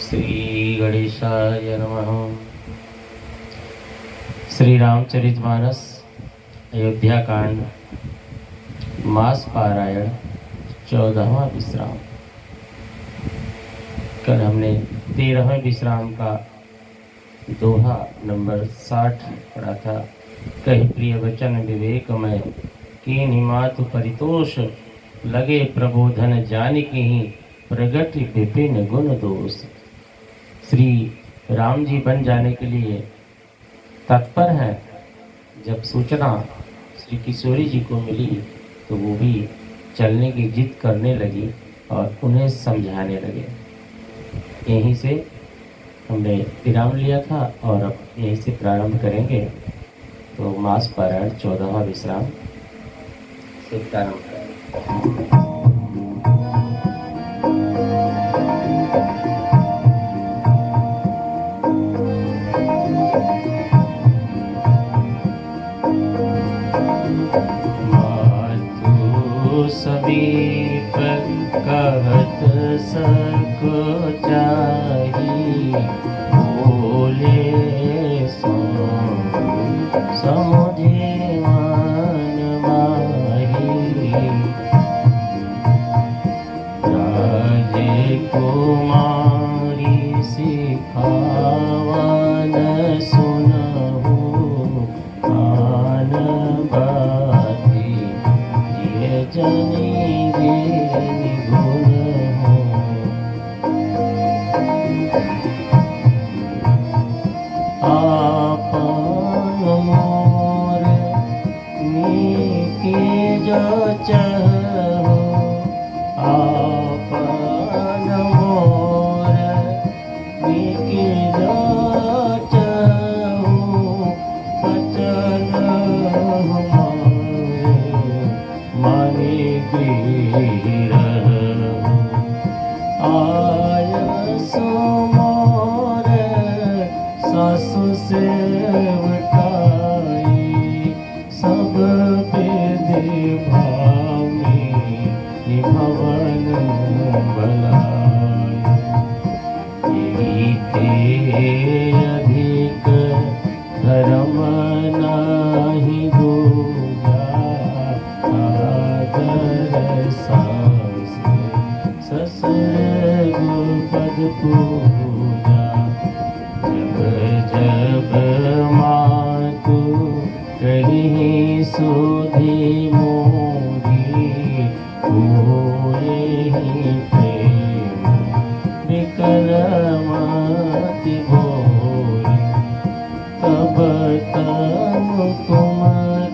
श्री गणेशाय नमः। श्री रामचरितमानस अयोध्या कांड मास पारायण 14वां विश्राम। कल हमने 13वें विश्राम का दोहा नंबर 60 पढ़ा था। कही प्रिय वचन विवेकमय कीन्हि मातु परितोष, लगे प्रबोधन जानिकहि प्रगट विपिन गुण दोष। श्री राम जी बन जाने के लिए तत्पर हैं। जब सूचना श्री किशोरी जी को मिली तो वो भी चलने की जिद करने लगी और उन्हें समझाने लगे। यहीं से हमने विराम लिया था और अब यहीं से प्रारंभ करेंगे। तो मास पारायण 14वां विश्राम से प्रारंभ करेंगे। समीप कहत सको चाही, बोले सो समुझे मन माही। राजे कुमारी सिखावन सुनहु आन बाती, जनी गुण हो। आपन मोर नीके जो चाहो, आपन मोर नीके जो चाहो, बचन माने आय सो मोर सासु सेवकाई, सब विधि भावी निभवन बलाई। यही ते अधिक धर्म नाही दूजा, ससुर गुपद पूजा। जब जब मातु कहीं सुधी मोरी, होए ही प्रेम विक्रमति भोरी। तब तम तुम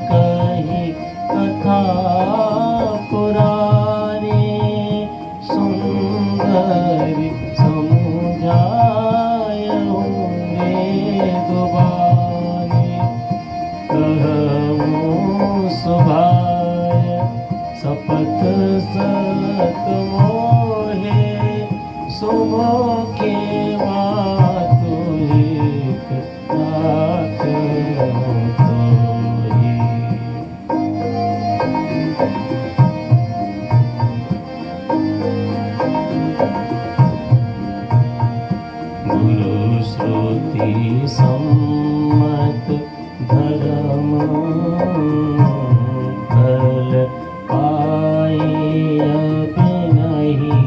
कही कथा पुरानी, सुंदरी समुझायहु वेदवाणी। कहूँ सुभाय शपथ सत मोहे, सुमो के मातु एक राख तोहि। गुरु श्रुति सम्मत धर्म फल पाए, बिनहि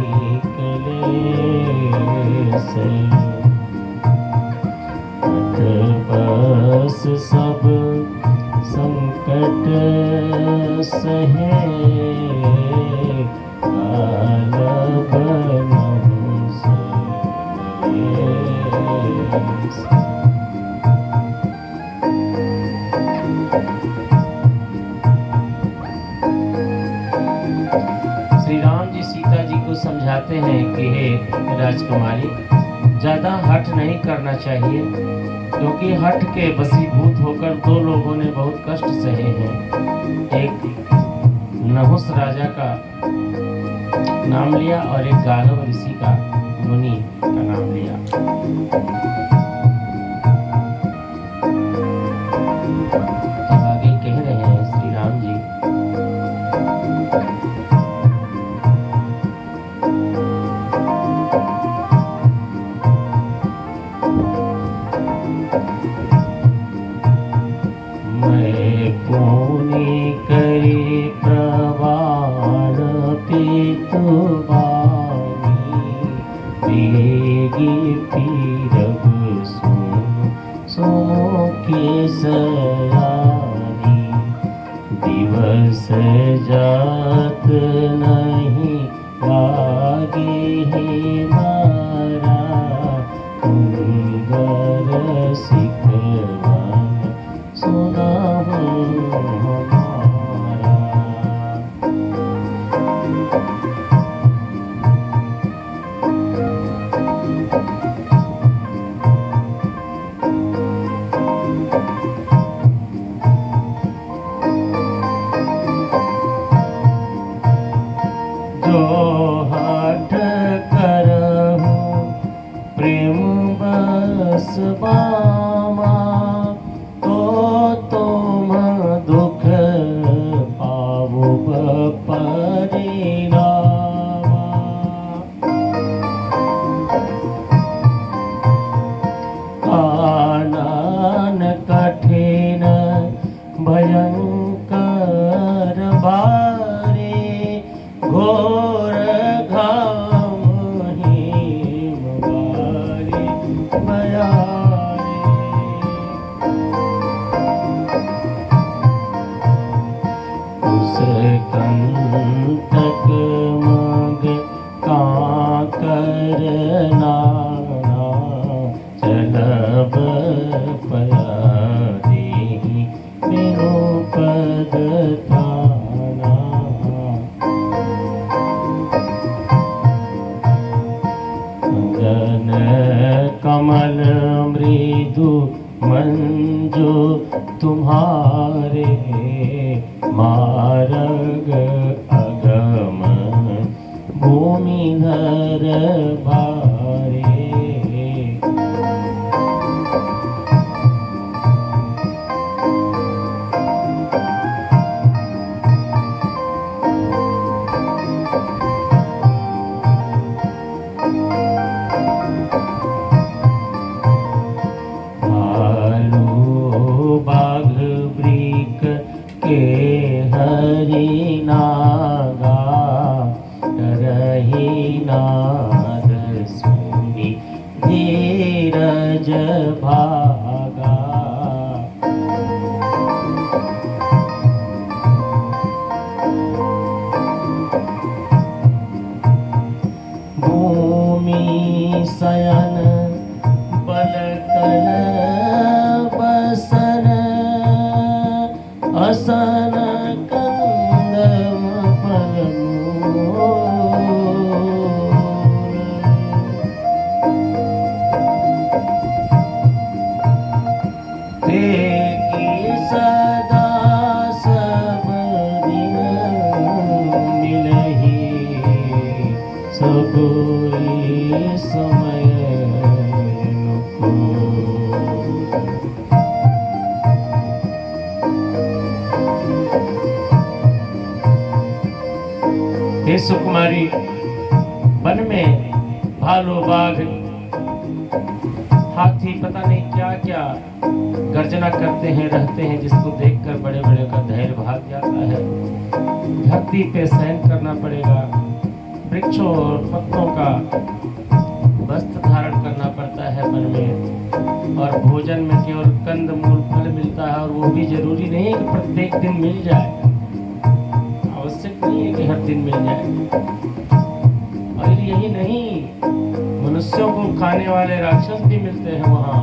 क्लेश। बस सब संकट सहे, काल बनहु सलेस। श्री राम जी सीता जी को समझाते हैं कि हे राजकुमारी, ज्यादा हठ नहीं करना चाहिए, क्योंकि हठ के वशीभूत होकर दो लोगों ने बहुत कष्ट सहे हैं। एक नहुस राजा का नाम लिया और एक गालव ऋषि का, मुनि का नाम लिया। अब आगे कह रहे हैं श्री राम जी, जिएगी पीरब सो के सयानी। दिवस जात नहीं लागे हे मारा, कुंगर सिखवन सुना हमारा। जो हठ करहु प्रेम बस बामा, तो तुम दुख पावो परिणामा। कानन कठिन भयंकर बारे, घोर घाम हिम बारी बयारे। उस कंटक मग काकर नाना, चलब पयारी बिनु पद थाना। जन कमल मृदु मंजु तुम्हारे, मार्ग अगम भूमिधर भारे। बाघ वृक के हरि नागा, करहि नाद सुनि धीरज भागा। भूमि शयन बल कल बसन, असन कंदम फलमूल। तेकी सदा सब दिन मिलहि, सब समय हे सुकुमारी, वन में भालू बाघ हाथी पता नहीं क्या क्या गर्जना करते हैं रहते हैं, जिसको देखकर बड़े बड़े का धैर्य भाग जाता है। धरती पे सहन करना पड़ेगा, वृक्षों और पत्तों का वस्त्र धारण करना पड़ता है वन में, और भोजन में केवल कंद मूल फल मिलता है, और वो भी जरूरी नहीं है कि प्रत्येक दिन मिल जाए, आवश्यक नहीं है कि हर दिन मिल जाए। और यही नहीं, मनुष्यों को खाने वाले राक्षस भी मिलते हैं वहाँ,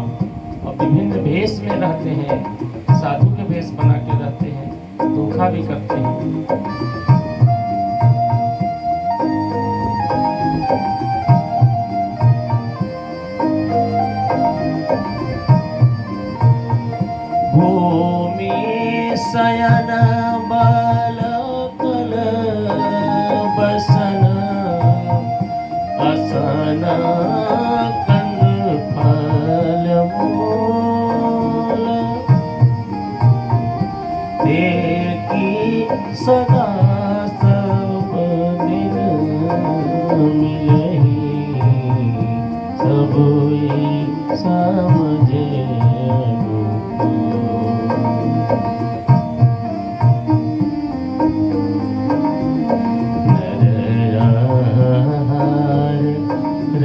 और विभिन्न भेष में रहते हैं, साधु के भेष बना के रहते हैं, धोखा भी करते हैं। भूमि शयन बल कल बसन, असन कंद फल मूल। तेकी सदा सब दिन मिलहि, सब समझे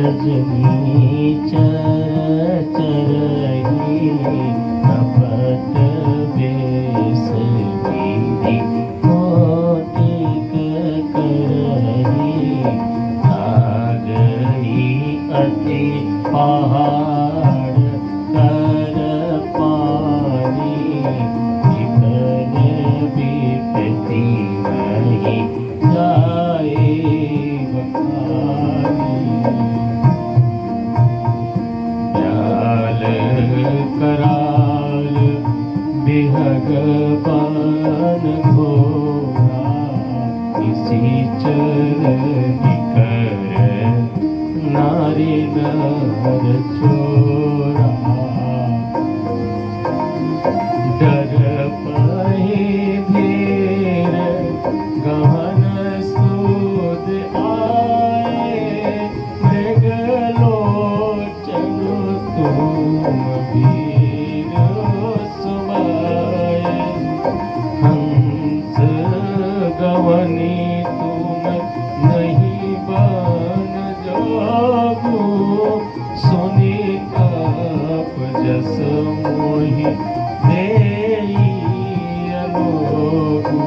रजनी चर चरही कपट बेस विधि कोटिक करही आ गई अति पहाड़ कर पानी विकल विपत्ति नहीं जाए बखानी प्याल कराल बिहग पान घोरा इसी चरण कर नारी नर छोरा डर पहे धीर गहन सूद आए मृगलोचन तुम वीर सुबाए हंस गवनी तुम नहीं बन जागो सुनी आप जस मोहि देई अलोगु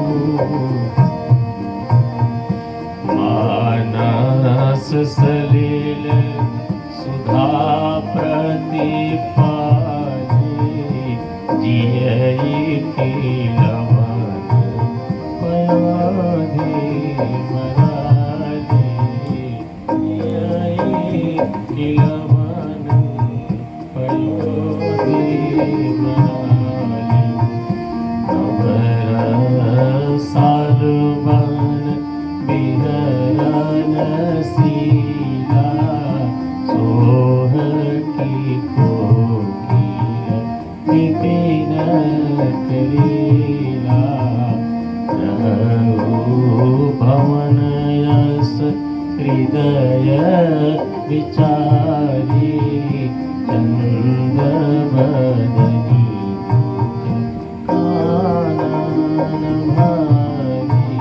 मानस सलिल सुधा प्रतिपाली जियई खिलवन पयाधि मराली जियई खिलवन पयाधि मराली नवर सालवन बिहरन सीला सोह की कोकिल विपिन करीला रहु भवन यस हृदय विचारी चंद बदनी कानन भारी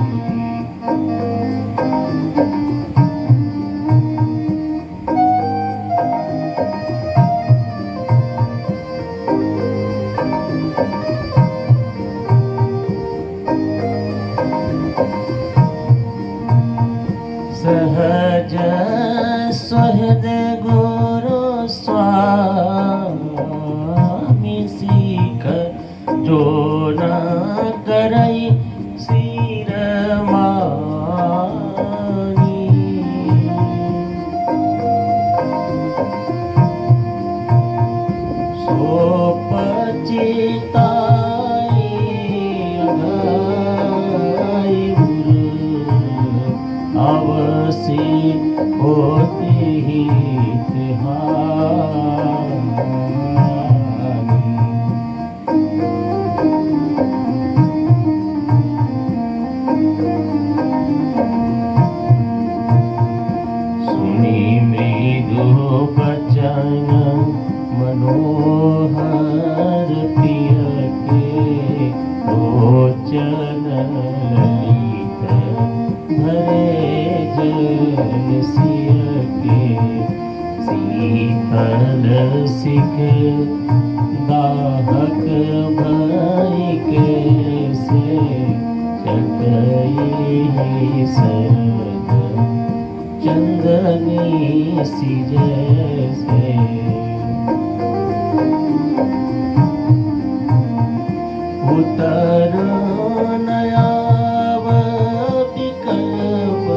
सहज सहद गुरु स्वामी सीख जो न करई सिर मानी सो पचिताई अघाई अवसी होती ही सुनी मृदु बचन मनोहर प्रिय के लोचन ललित भरे जन सिय के शीतल सिख दाहक भई के से चटई सरद चंदनी सी जैसे उतर नयाव विकल्प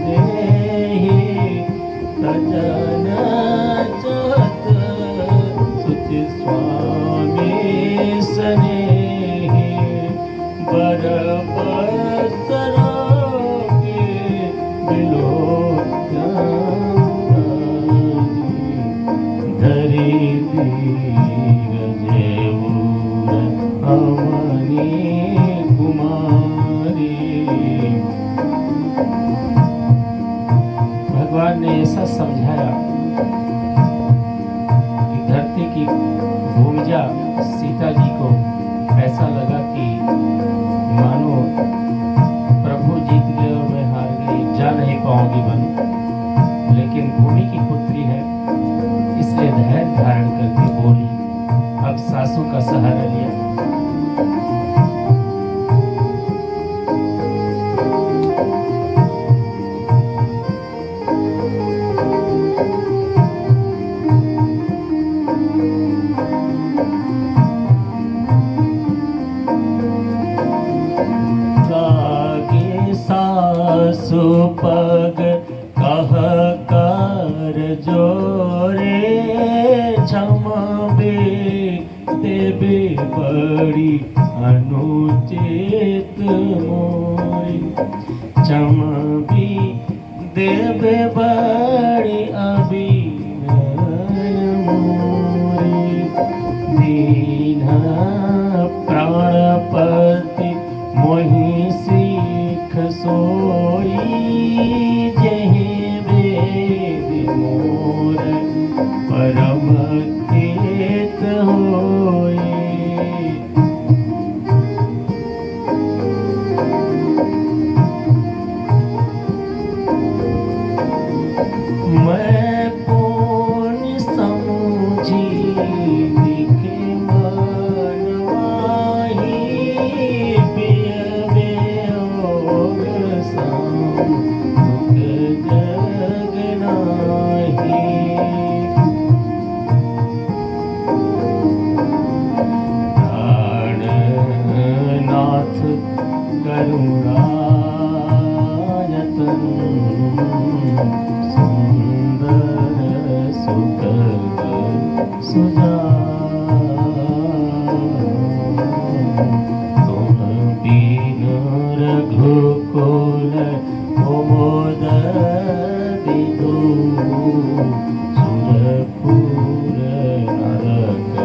देहि तजन चत सुच स्वामी स्नेहि बर पसरागे धरी अवनी कुमारी। भगवान ने ऐसा समझाया लेकिन भूमि की पुत्री है, इसलिए धैर्य धारण करके बोली। अब सासू का सहारा लिया। सासु पग कह कर जोरे, क्षमबे देबे बड़ी अनुचित मोई। क्षमबी देबे बड़ी अभिनय मोरी। दीन प्राणपति मोहि सीख सोई, जहि वेद मोर परम हित होई। मैं पुण्य समुझी दिखे मन माही, पिय वियोग सम दुख जग नाही। प्राणनाथ करुणायतन, सुंदर सुखद सुजान। तुम बिन रघुकुल कुमुद विदु, सुरपुर नरक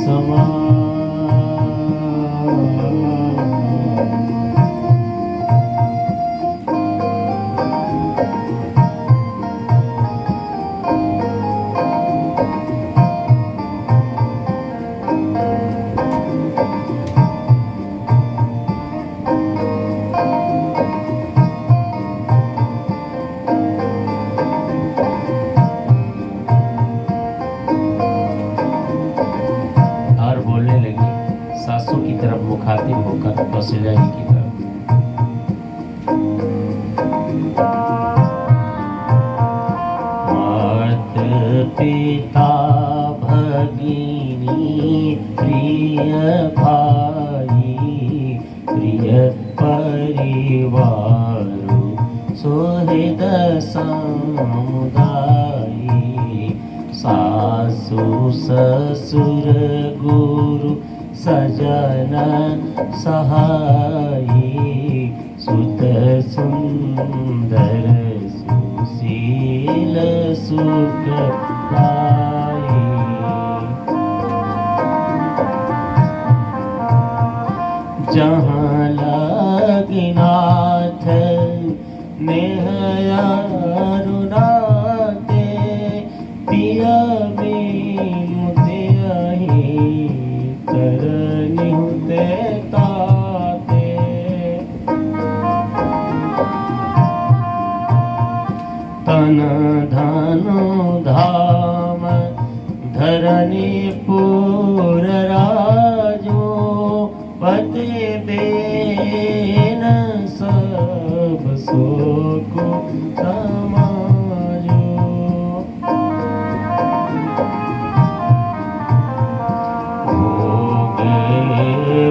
समान। और बोलने लगी सासू की तरफ मुखातिब होकर कौशल्या जी की तरफ। मात पिता भगिनी प्रिय भाई, प्रिय परिवार सुहृद समुदायी। सासु ससुर गुरु सजन सहाई, सुत सुंदर सुशील सुखदाई। जहाँ लगे नाथ नेह अरुणाते, पिया बिनु तेहि तरनिहु ताते। तन धन धाम धरनी पुर राजो, पति बेन सब सुख समाजो। भोग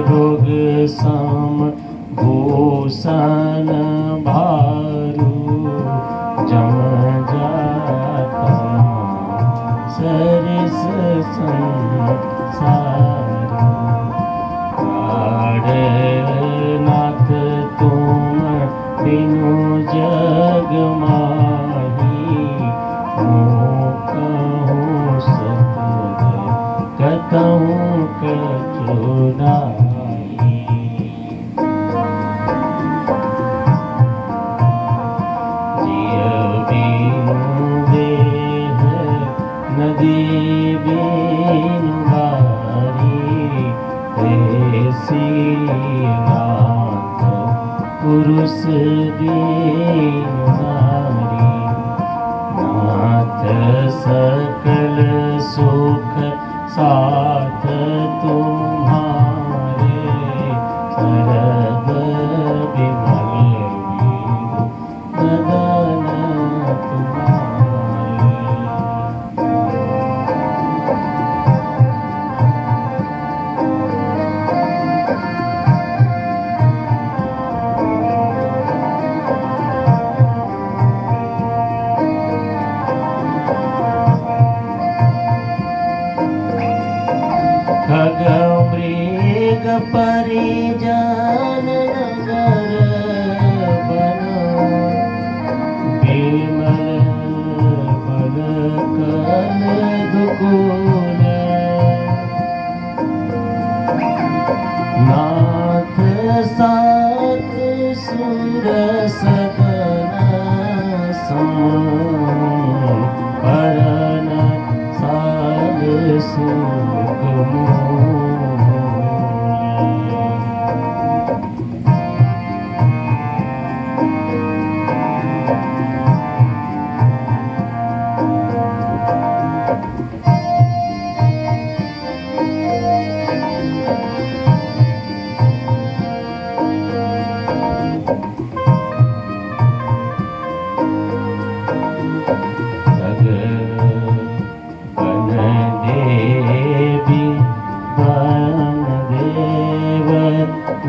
भोग सम भूषण भारू, जम जाता सरिस संसारू। नाथ तुम बिनु जग माही, कहूँ सत कतहूँ कछु नाही। जिय बिनु देह नदी बिनु बारी, ऐसी नाथ पुरुष बिनु नारी। सकल सुख साथ तुम्हारे, शरद विमल बदन तुम्हारे। खग मृग परिजन नगर बनो, विमल बल कल दुकुल, नाथ सात सुर सदन सम, परन साल सुख मोल।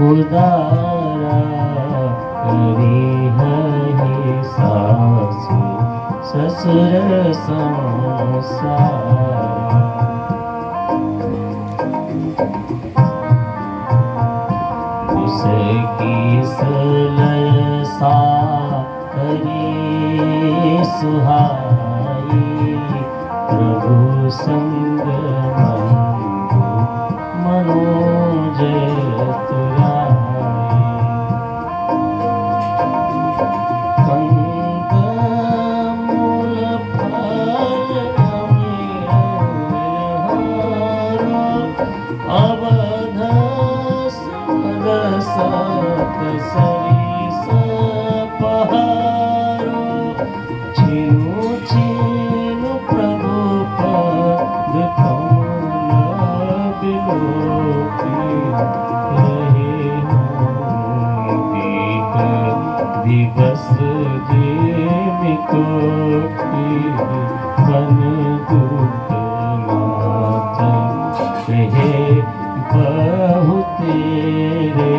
उदारा करी है सासु ससुर संसार, उसकी सलय सा करी सुहाई, प्रभु संग मनोज तुराई। कंद मूल फल अमिहारो, अवध सुमद सत सरिस पहारो, छिनु छिनु प्रभु पद कमल बिलोकी रहे हों दीक दिवस जेमिकोटि, बन दुख नाथ कहे बहु तेरे,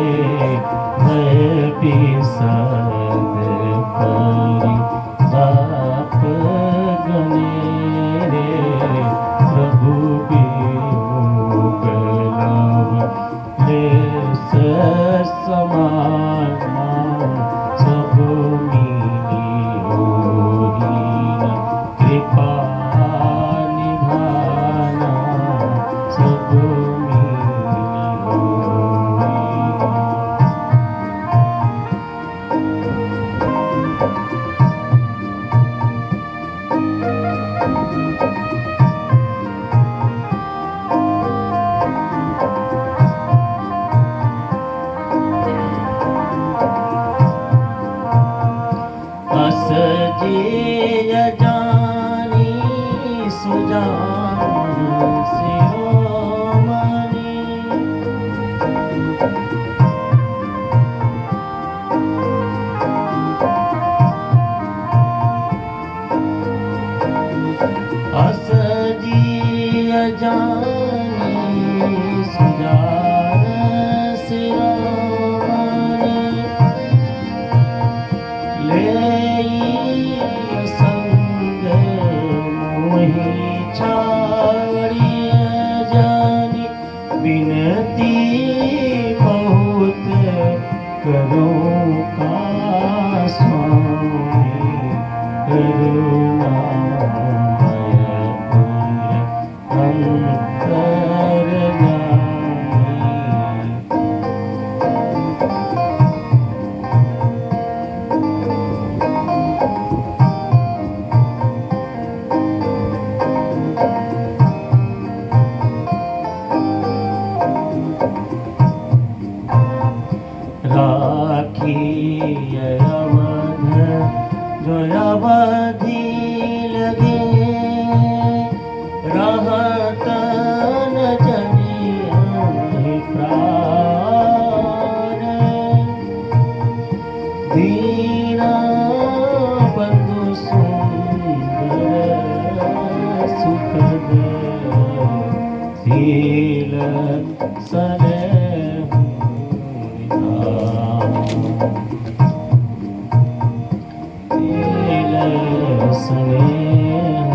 भय बिसद परि बाप गनेरे, प्रभु वियोग लव लेस समान, सब मिली होहीन कृपा निधाना, सब मिली होहीन। अस जिय जानी सुजान शिरोमणि, अस जिय जानी सुजान शिरोमणि, संग मोहि छाड़िय जानी, विनती बहुत करूं का स्वामी, करुणामय अंतर जानी। सुखद शील स्नेह शील स्नेह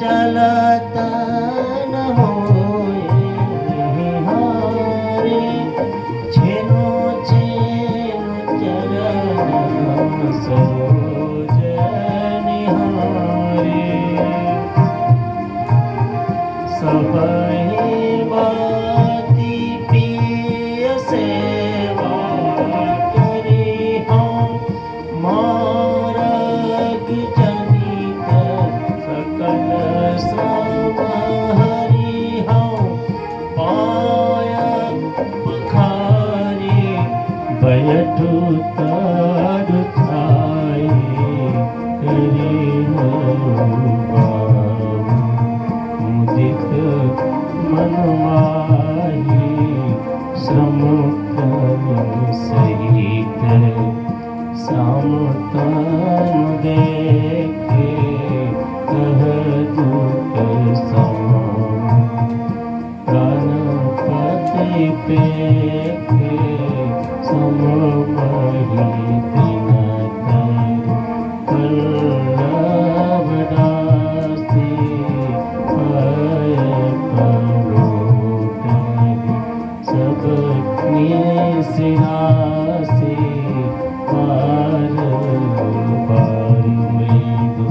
चलता न होए हारे छेनो छेनो चरण सरोज निहारे सबहि बाती पिय सेवा करी हम मारग जनित सकल समहरि हम पाय पखारे बैठु तर छाए करे मुदित मन माही श्रम सहित श्याम तन देखे कह दुख सम प्राणपति पेखे सममहि दिन पल्लव दासी पाय पलोट सब निसिरासी पार पार मृदु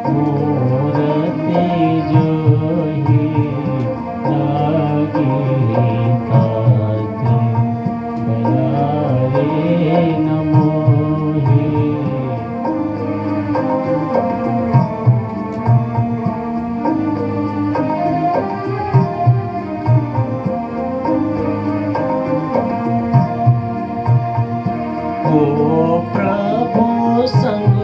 मूरति जोहि लागी तात बलारे नमोहि ओ प्रभु संग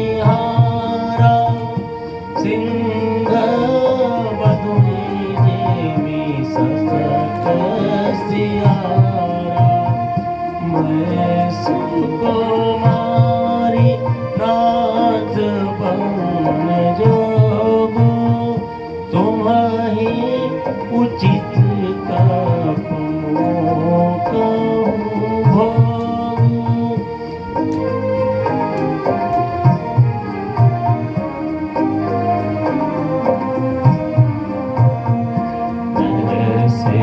चितवनिहारा सिंह बधुनि जेमि ससक सियारा मैं सुकुमारी नाथ बन जोगु तुम्हि उचित कहूँ भोगु ऐसे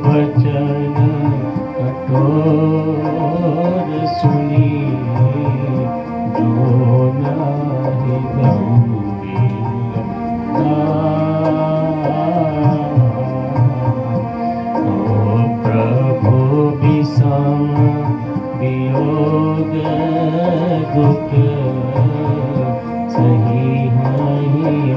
बचन कठोर सुनी जो नाही प्रभु विषम वियोग दुख सही है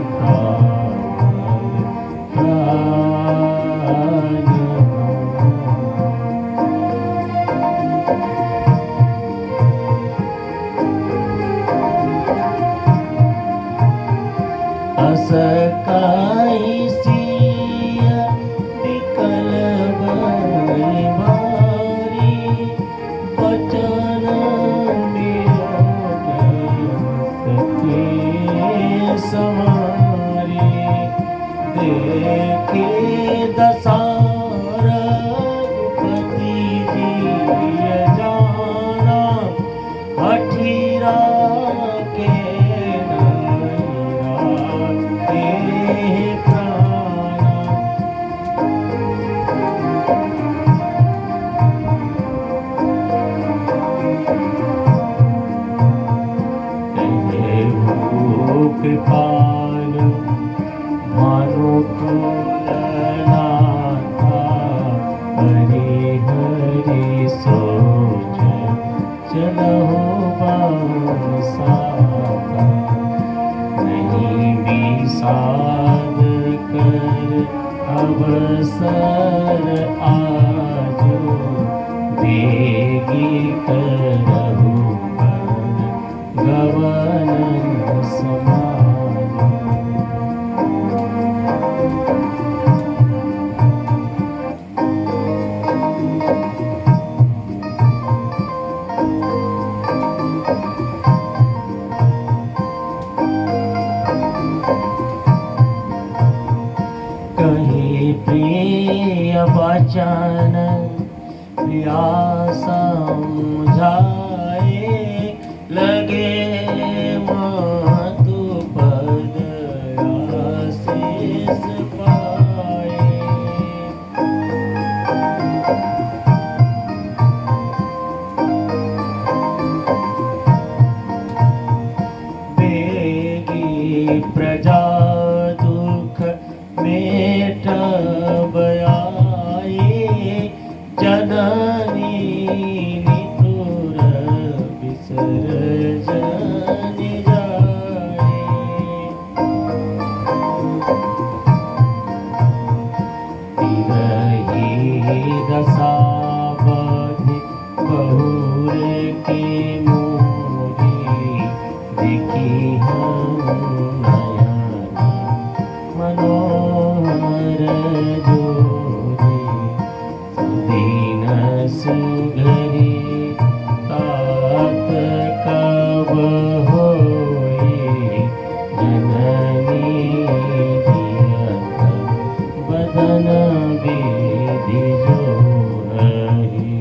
असकाई सिय विकल बरी भारी बचन सके समारी देखे दसारपति जिय जाना हठीरा के कृपाल भानुकुलनाथा हरि हरि सोच चलहो बासाता नहीं विषाद कर अवसर आजो प्रिया समझाए लगे मातु पद आशीष पाए। बेगी प्रजा दुख मेटब आए जननी निठुर विसर्जन जाए। तिरही दशा बधि बहुर के मोरी देखी नयन मनोहर जोरी। सुदीन सुघरी तात कब होई जननी जियत बदन विधि जोरही।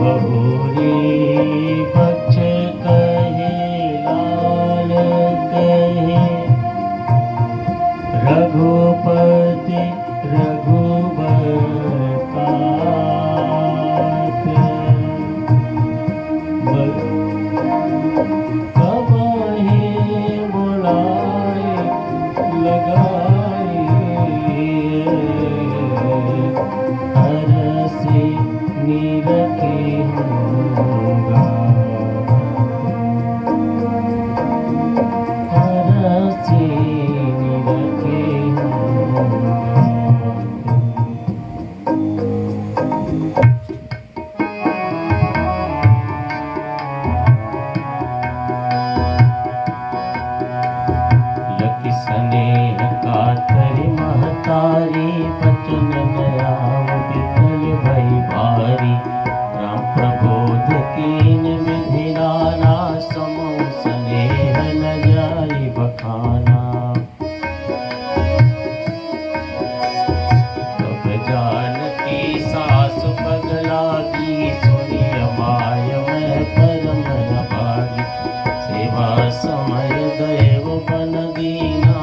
बहुरी बक्ष कहे लाल कहे रघुपति रघुबर तात। कबहि बुलाए लगाए हरसि निरखे होगा। हरसि निरखे होगा। लखि स्नेह कातरि महतारी बचन नयाव विकल भई भारी। राम प्रबोध कीन विधि नाना समो स्नेह न जाई बखाना। तब जानकी सासु पगलागी सुनी अमाय मैं परम अभागी। सेवा समय दैव बन दीना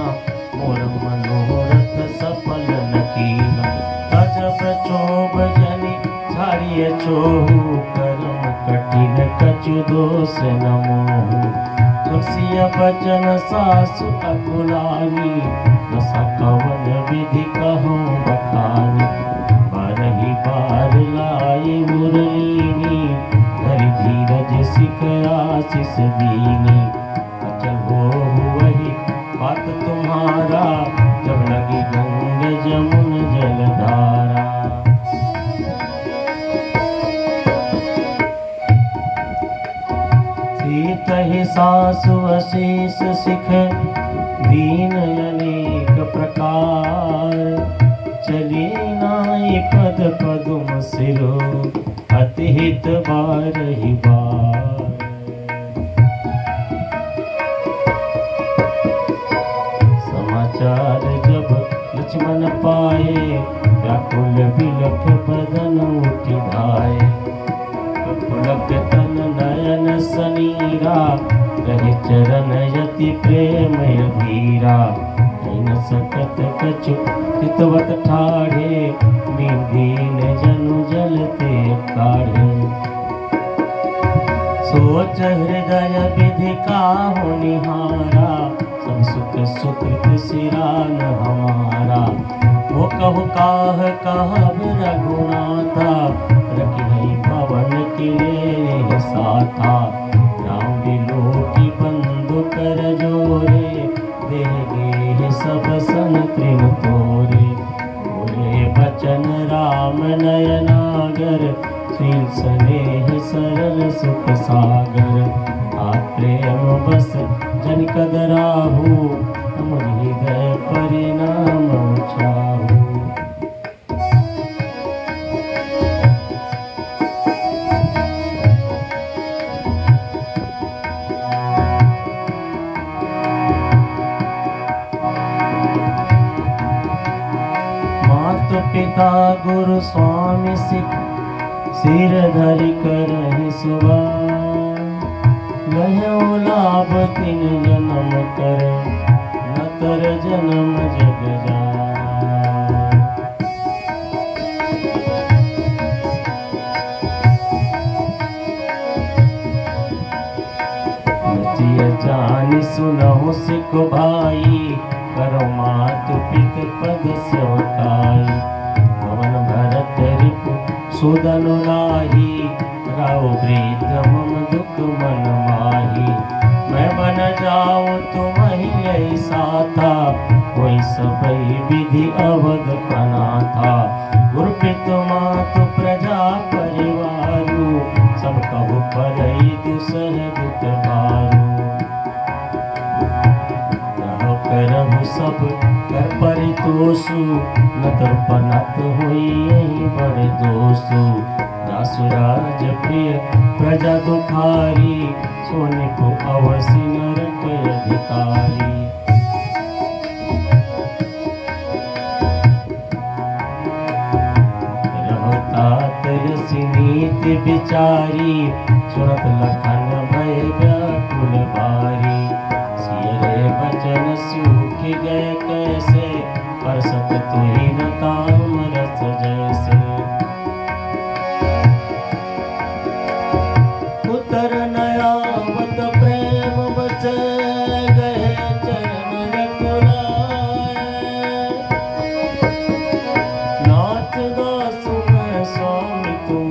मोर मनोरथ सफल न कीना। अजब क्षोभ जनि झाड़िय छोहु कर्म कठिन कछु दोष न मोहु। तुलसिय बचन सासु अकुलानी न सकवन विधि कहूँ बखानी। बारही बार लाई मुरलीनी धरि धीरज सिख आशीष दीनी। अचल होहु वही बात तुम्हारा जब लगी गंग जमुन जलधारा। सीतहि सासु अशीष सिख दीन अनेक प्रकार। चली नाई पद पदुम सिरो अति हित बारहि बार। समाचार जब लक्ष्मण पाए व्याकुल बिलख बदन उठि धाये। पुलक तन नयन सनीरा रहे चरण यति प्रेम अधीरा। न सकत कछु हितवत ठाढ़े दीन जनु जलते काढ़े। सोच हृदय विधि काहु निहारा सब सुख सुकृत सिरान हमारा। वो कहु काह कहब रघुनाथा रखिहि भवन किले साथा। राम बिलोकी बंधु कर जोरे देह गेह सब सन तृण तोरे। बोले बचन राम नयनागर शील स्नेह सरल सुख सागर। प्रेम बस जन कदराहू हम हृदय परिणाम छाहू। पिता गुरु स्वामी सिख सिर धरि करहि सुवार। लहयो लाभ तिन जन्म कर न तर जन्म जग जाय। नचिय जानि सुनहु सिख भाई करो मातु पित पद सेवकाई। पवन भरत रिपु सुदन लाही राव वृद्ध मम दुख मन माही। मैं बन जाऊं तुम्हि लय साथा कोई सबई विधि अवध अनाथा। गुरु पितु मातु प्रजा परिवारु सब कहु परई दुसह दुख भारू। करहु सब कर परितोषु न तर्पणत होई यही बड़ दोषु। दासुराज प्रिय प्रजा दुखारी सोनिपु अवसि नरक अधिकारी। रहतात यसी नीति विचारी सुनत लखन भय व्याकुल भारी। सियरे बचन सूख गए कैसे परसत तुहि न ताम रस जैसे। उतर नयावत प्रेम बच गए चरण रघुराय। नाथ दास मैं स्वामी तुम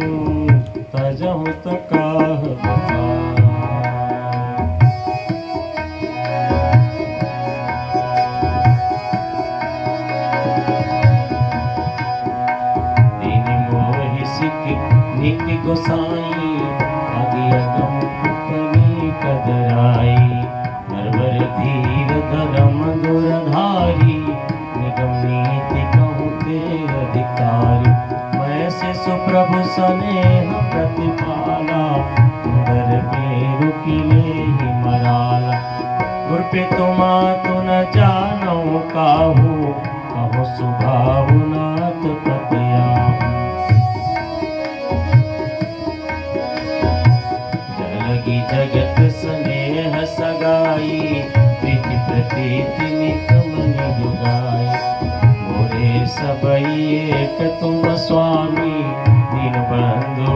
तजहु तकाह बसाय। निक गोसाई आदि अगम पुपनी कदराई। नरवर धीर धर्म दुरधारी निगम नीति कहूँ ते अधिकारी। मैं से सुप्रभु स्नेह प्रतिपाला सुंदर बेरु किले ही मराला। गुर पितु मातु न जानऊ काहू कहो सुभावु नाथ पतियाहू। जगत स्नेह सगाई प्रीति प्रतीति नित मन जुगाई। मोरे सबई एक तुम स्वामी दीन बंधु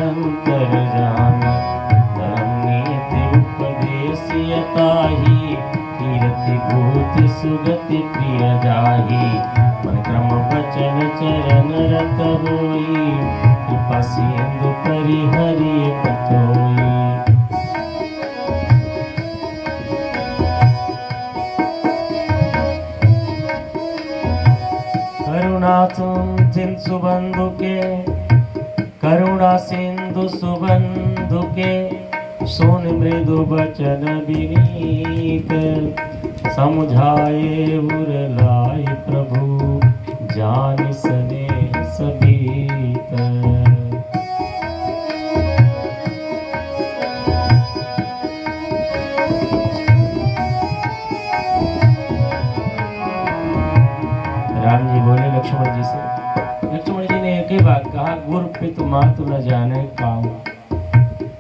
अंतर जामी। धर्म नीति उपदेशियताही कीर्ति भूति सुगति प्रिय जाही। मन क्रम वचन चरण रत होई कृपा सिंधु परिहरि पतोई। सिंधु बंधु के करुणा सिंधु सुबंधु के सुन मृदु बचन विनीत। समझाए उर लाई प्रभु जानि स्नेह सबीत। राम जी बोले लक्ष्मण जी से। लक्ष्मण जी ने एक ही बात कहा, गुरु पितु मातु न जाने काहू।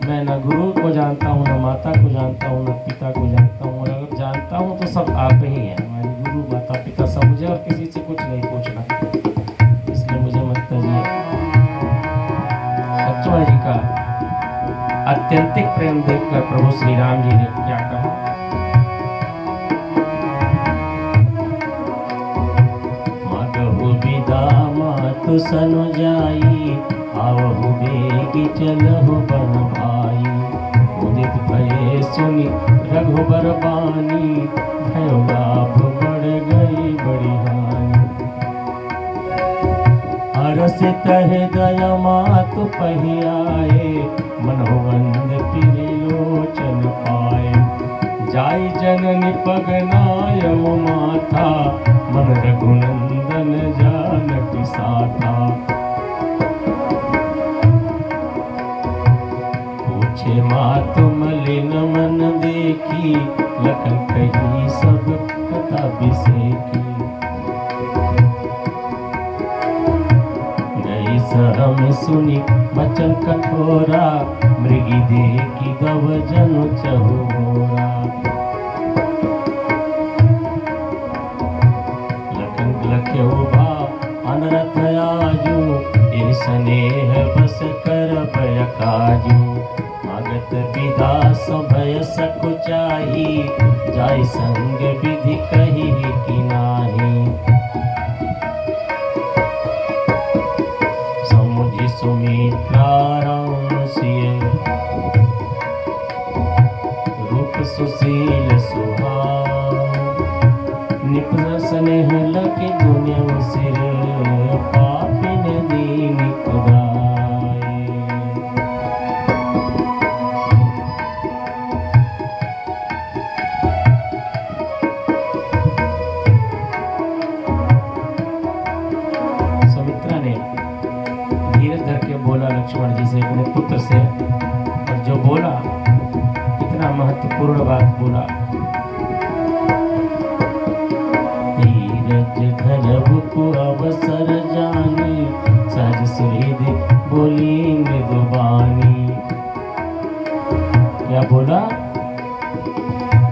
मैं न गुरु को जानता हूँ, न माता को जानता हूँ, न पिता को जानता हूँ। और अगर जानता हूँ तो सब आप ही हैं। हमारे गुरु माता पिता सब मुझे, और किसी से कुछ नहीं पूछना। इसलिए मुझे मत कहिए। लक्ष्मण जी का अत्यंतिक प्रेम देखकर प्रभु श्री राम जी ने क्या कहा, मातु सनु जाई आवहु बेगी चलहु बन भाई। उदित भये सुनि रघुबर बानी भयो लाभ बढ़ गई बड़ी हानि। हरस तह दया मातु पहियाए मनोवंद पिरि लोचन पाए। जाई जननि पग नायउ माथा मन रघुनंदन जानकी साथा। पूछे मातु मलिन मन देखी लखन कही सब कथा बिसेकी। सहम सुनी बचन कठोरा, मृगी देखी दव जनु चहोरा। लखन लख्यो भा अनरथ आजू, ए स्नेह बस कर भय काजू। मागत विदा सभय सकुचाही, जाय संग विधि कही कि नाही। समुझि सुमित्रा राम सिय, रूप सुशील सुहाव। निपुण स्नेह लखि दुनिया सिर, पापिन दीन खुदाई। सुमित्रा ने धीरज धर के बोला लक्ष्मण जी से, अपने पुत्र से, और जो बोला इतना महत्वपूर्ण बात बोला। धीरज धरब को अवसर जानी, सहज सुहृद बोली मृदुबानी। क्या बोला?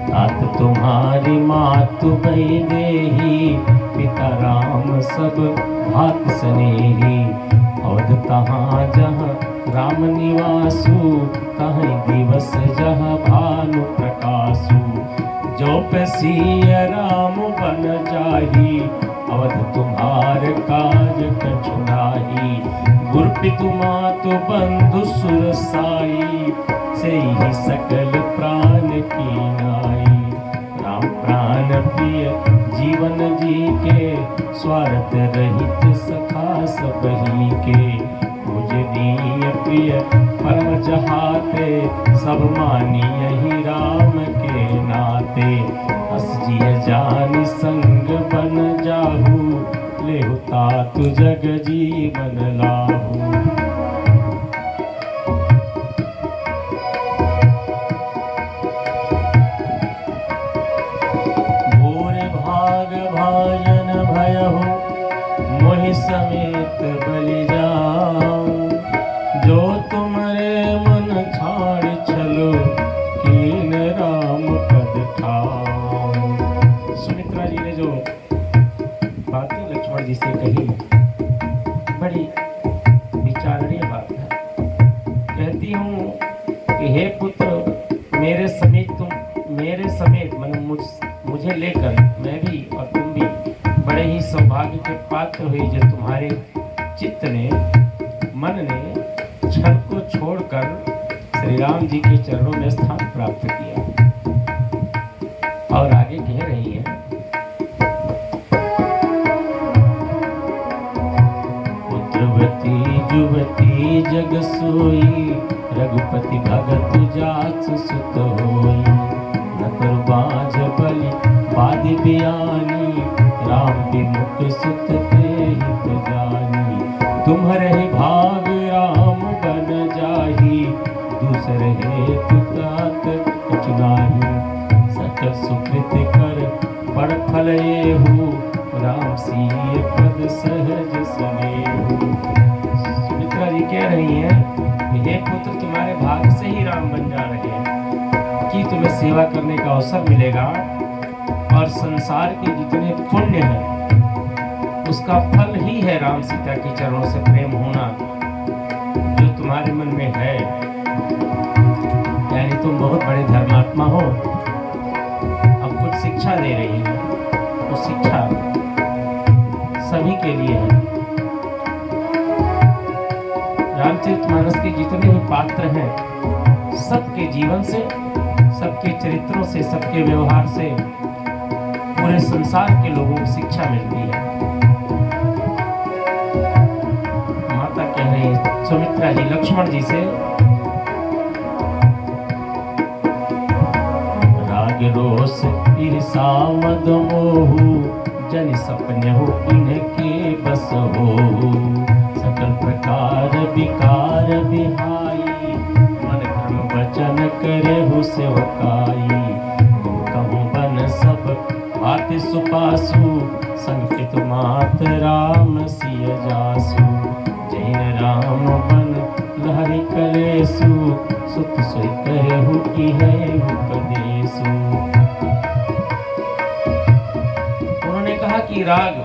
तात तुम्हारी मातु वैदेही, पिता राम सब भात स्नेही। अवध तहाँ जहाँ राम निवासु, तहीं दिवस जहाँ भानु प्रकाशु। जो पसिय राम बन जाही, अवध तुम्हार काज कछु नाही। गुर पितु मातु बंधु सुर साई, से ही सकल प्राण की नाई। राम प्राण प्रिय जीवन जी के, स्वार्थ रहित सखा सबही के। पूजनीय प्रिय परम जहाते, सब मानी यही राम के नाते। हस जिय जानि संग बन जाहू, लेहु तातु जग जीवन लाहू। भोरे भाग भाजन भयहु, मोहि समेत बलि जाऊं। जो तुमरे मन छाड़ चलो, कीन राम पद ठाऊं। सुमित्रा जी ने जो बातें लक्ष्मण जी से कही, बड़ी विचारणीय बात है। कहती हूँ कि हे पुत्र, मेरे समेत मुझे लेकर मैं भी और तुम भी बड़े ही सौभाग्य के पात्र हुए, जो तुम्हारे चित्त ने, मन ने छल को छोड़कर श्री राम जी के चरणों में स्थान प्राप्त किया। और आगे कह रही है, पुत्रवती जुवती जग सोई, रघुपति भगत जात सुत होई। न कर बाज बलि बादि बियानी, राम विमुख सुत ते हित जानी। तुम्हरे भाग राम बन जाही, दूसरे हेतु तात कछु नाही। सकल सुकृत कर बड़ फल एहु, राम सीय पद सहज सनेहु। सुमित्रा जी कह रही हैं, हे पुत्र, तुम्हारे भाग से ही राम बन जा रहे हैं कि तुम्हें सेवा करने का अवसर मिलेगा, और संसार के जितने पुण्य हैं उसका फल ही है राम सीता के चरणों से प्रेम होना, जो तुम्हारे मन में है। यानी तुम बहुत बड़े धर्मात्मा हो। अब कुछ शिक्षा दे रही है, वो शिक्षा सभी के लिए है। रामचरितमानस के जितने भी पात्र हैं, सबके जीवन से, सबके चरित्रों से, सबके व्यवहार से पूरे संसार के लोगों को शिक्षा मिलती है। माता कह रही है सुमित्रा जी लक्ष्मण जी से, राग रोष ईर्षा मद मोहु, जन सपने हो इनके बस हो। सकल प्रकार विकार बिहाई, मन धर्म वचन करे हो सेवकाई। तुम कहूँ बन सब बात सुपासु, संग पितु मात राम सिय जासु। जय दीन राम बन लहरि कलेसु सुत सोई करहु की है उपदेशु। उन्होंने कहा कि राग,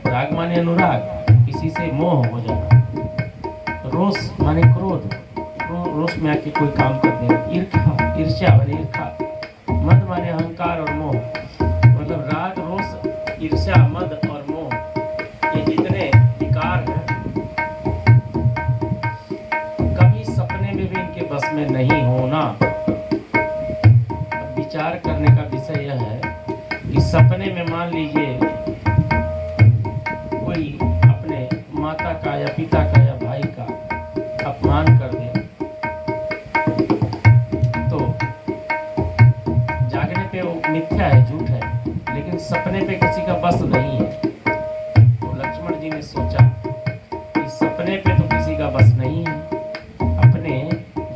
राग माने अनुराग, किसी से मोह हो जाना, रोष माने क्रोध, रोष में आके कोई काम कर देना, ईर्ष्या, ईर्ष्या माने ईर्ष्या, मद माने अहंकार और मोह। मतलब राग, रोष, ईर्ष्या, मद और मोह, ये जितने विकार हैं कभी सपने में भी इनके बस में नहीं होना। विचार करने का विषय यह है कि सपने में मान लीजिए कोई अपने माता का या पिता का या भाई का अपमान कर दे, तो जागने पे वो मिथ्या है, झूठ है, लेकिन सपने पे किसी का बस नहीं है। तो लक्ष्मण जी ने सोचा कि सपने पे तो किसी का बस नहीं है, अपने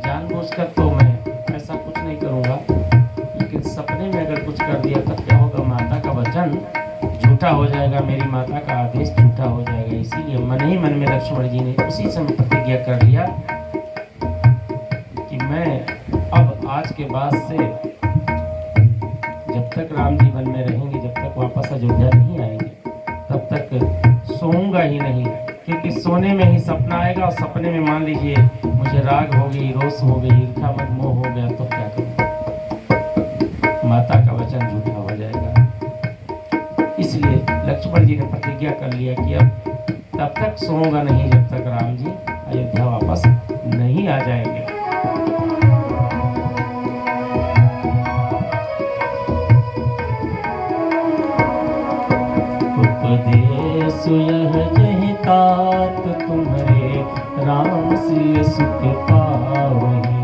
जानबूझकर तो मैं ऐसा कुछ नहीं करूंगा, लेकिन सपने में अगर कुछ कर दिया तब क्या होगा, माता का वचन झूठा हो जाएगा, मेरी माता का आदेश झूठा हो जाएगा। इसीलिए मन ही मन में लक्ष्मण जी ने उसी समय प्रतिज्ञा कर लिया कि मैं अब आज के बाद से जब तक राम जी वन में रहेंगे, जब तक वापस अयोध्या नहीं आएंगे, तब तक सोऊंगा ही नहीं, क्योंकि सोने में ही सपना आएगा और सपने में मान लीजिए मुझे राग हो गई, रोष हो गई, ईर्ष्या मद मोह हो गया, तो क्या करूं, माता का वचन झूठा हो जाएगा। इसलिए लक्ष्मण जी ने प्रतिज्ञा कर लिया कि अब तब तक सोऊंगा नहीं जब तक राम जी अयोध्या वापस नहीं आ जाएंगे। उपदेश यह जहि तात तुम्हारे राम सिय सुख पावहि,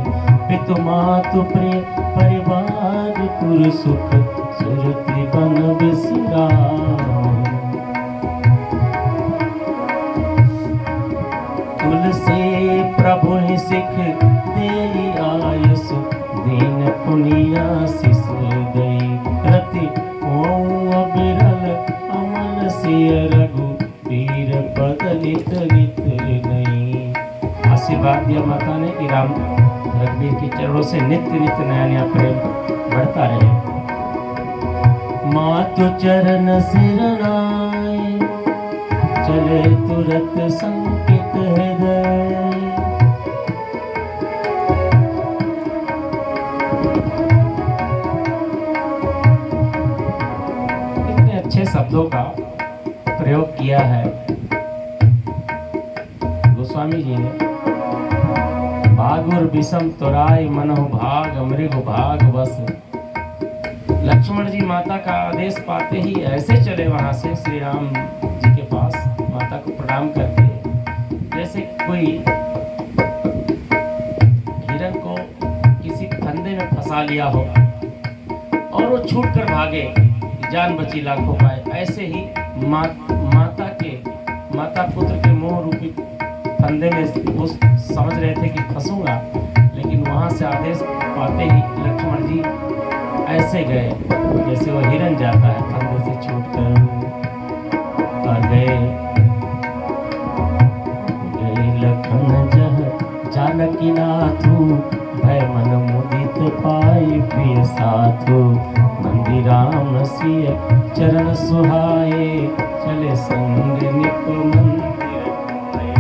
पितु मातु प्रिय परिवार पुर सुख सुरति बन बिसरावहि। तुलसी प्रभु सिख देई आयसु, दीन पुनिया शिष गई, रति ओं अबिरल अमल सिय रघु, वीर बदलित गीत नहीं। आशीर्वाद दिया माता ने कि राम रघुवीर के चरणों से नित्य नित्य नया नया प्रेम बढ़ता रहे। मातु चरण सिरनाए, चले तुरत संकित हृदय। इतने अच्छे शब्दों का प्रयोग किया है गोस्वामी जी ने। भागुर विषम तोराई मनहु भाग, मृग भाग बस। लक्ष्मण जी माता का आदेश पाते ही ऐसे चले वहां से श्री राम जी के पास, माता को प्रणाम करके, जैसे कोई हिरन को किसी फंदे में फंसा लिया हो और वो छूट कर भागे, जान बची लाखों पाए। ऐसे ही माता पुत्र के मोह रूपी फंदे में वो समझ रहे थे कि फंसूंगा, लेकिन वहां से आदेश पाते ही लक्ष्मण जी ऐसे गए जैसे वो हिरन जाता है फंदे से छूटकर, और गए लखन जह जानकी नाथू, भय मन मुदित पाई प्रिय साथू। मंदिर राम सिय चरण सुहाए, चले संग निप मंदिर आए।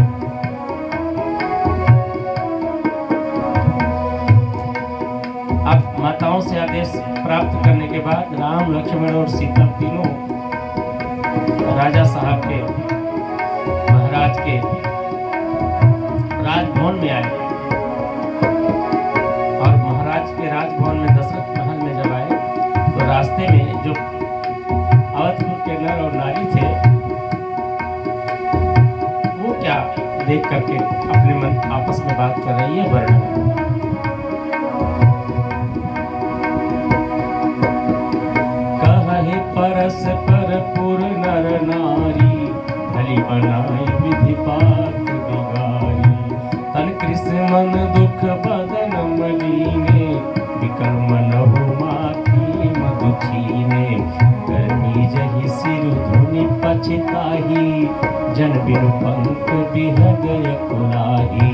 अब माताओं से आदेश प्राप्त करने के बाद राम लक्ष्मण और सीता तीनों राजा साहब के महाराज के राजभवन में आए, और महाराज के राजभवन में दशरथ महल में जब आए तो रास्ते में जो अवधपुर के नर और नारी थे वो क्या देख करके अपने मन आपस में बात कर रही है वर्णन। कहे परस्पर पुर नर नारी, भली बनाई विधि पात बिगारी। तन कृष्ण मन दुख बदन मलीने, विकल मनहु माखी मधु छीने। गर्मी जहि सिर धुनि पछताही, जन बिनु पंख बिहग कुलाही,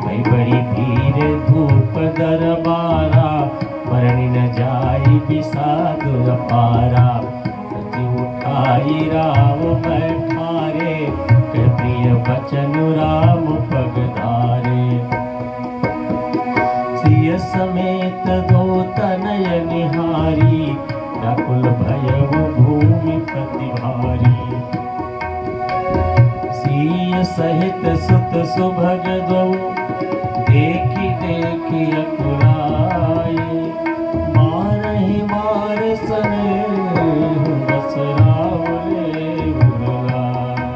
भई बड़ी भीड़ धूप दरबारा, बरनी न जाई विषाद अपारा। सती उठाई राम बैठारे, कह प्रिय बचन राम पगधारे। सिय समेत दो तनय निहारी, व्याकुल भयउ भूमि पति भारी। सिय सहित सुत सुभग दो, देखी देखी अकुलाए। मारहि मार सने बस रावले बुलाए।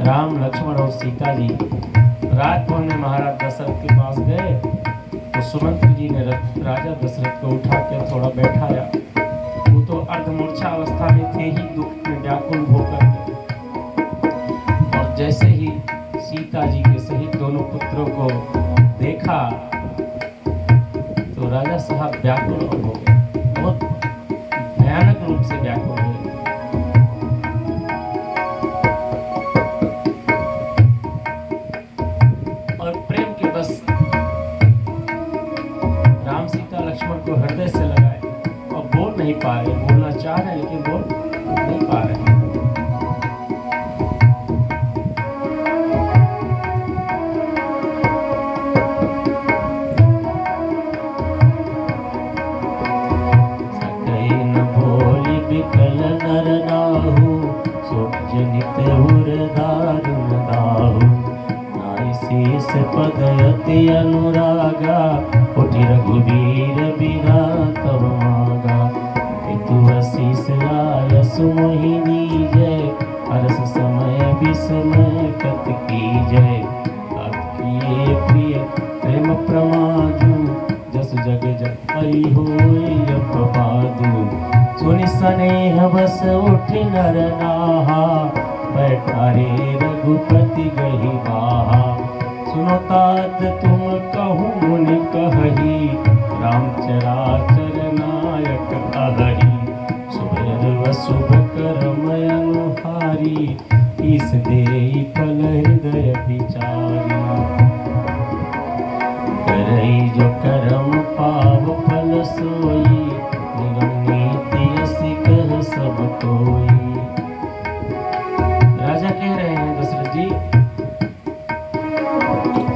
राम लक्ष्मण और सीता जी राजभवन में महाराज दशरथ के पास गए तो सुमंत्र जी ने राजा दशरथ को उठा के थोड़ा बैठाया। वो तो अर्धमूर्छा अवस्था में थे ही, दुख में व्याकुल होकर के। और जैसे ही सीता जी के सहित दोनों पुत्रों को देखा तो राजा साहब व्याकुल हो गए, बहुत भयानक रूप से व्याकुल हो गए। राम सीता लक्ष्मण को हृदय से लगाए और बोल नहीं पा रहे, बोलना चाह रहे लेकिन बोल नहीं पा रहे। सकई न भोली बिकल नर नाहु, शोक जनित उर दारुण दाहु। नाई शीस पद अति अनुरागा, उठि रघुबीर बिना तब मागा। पितु आशीष आय सुमोहिनी जय, हरस समय विस्मय कत कीजय। तात किए प्रिय प्रेम प्रमादु, जस जग जपई होय अपवादु। सुनि स्नेह बस उठि नर नाहा, बैठारे रघुपति गहि बाहा। सुनो तात तुम कहूँ मुनि कहही, राम चराचर नायक अहरी। शुभ अशुभ कर्म अनुहारी, ईस देई फल हृदय विचारी। करई जो कर्म पाव फल सोई, निगम नीति असी कह सब कोई। राजा कह रहे हैं दशरथ जी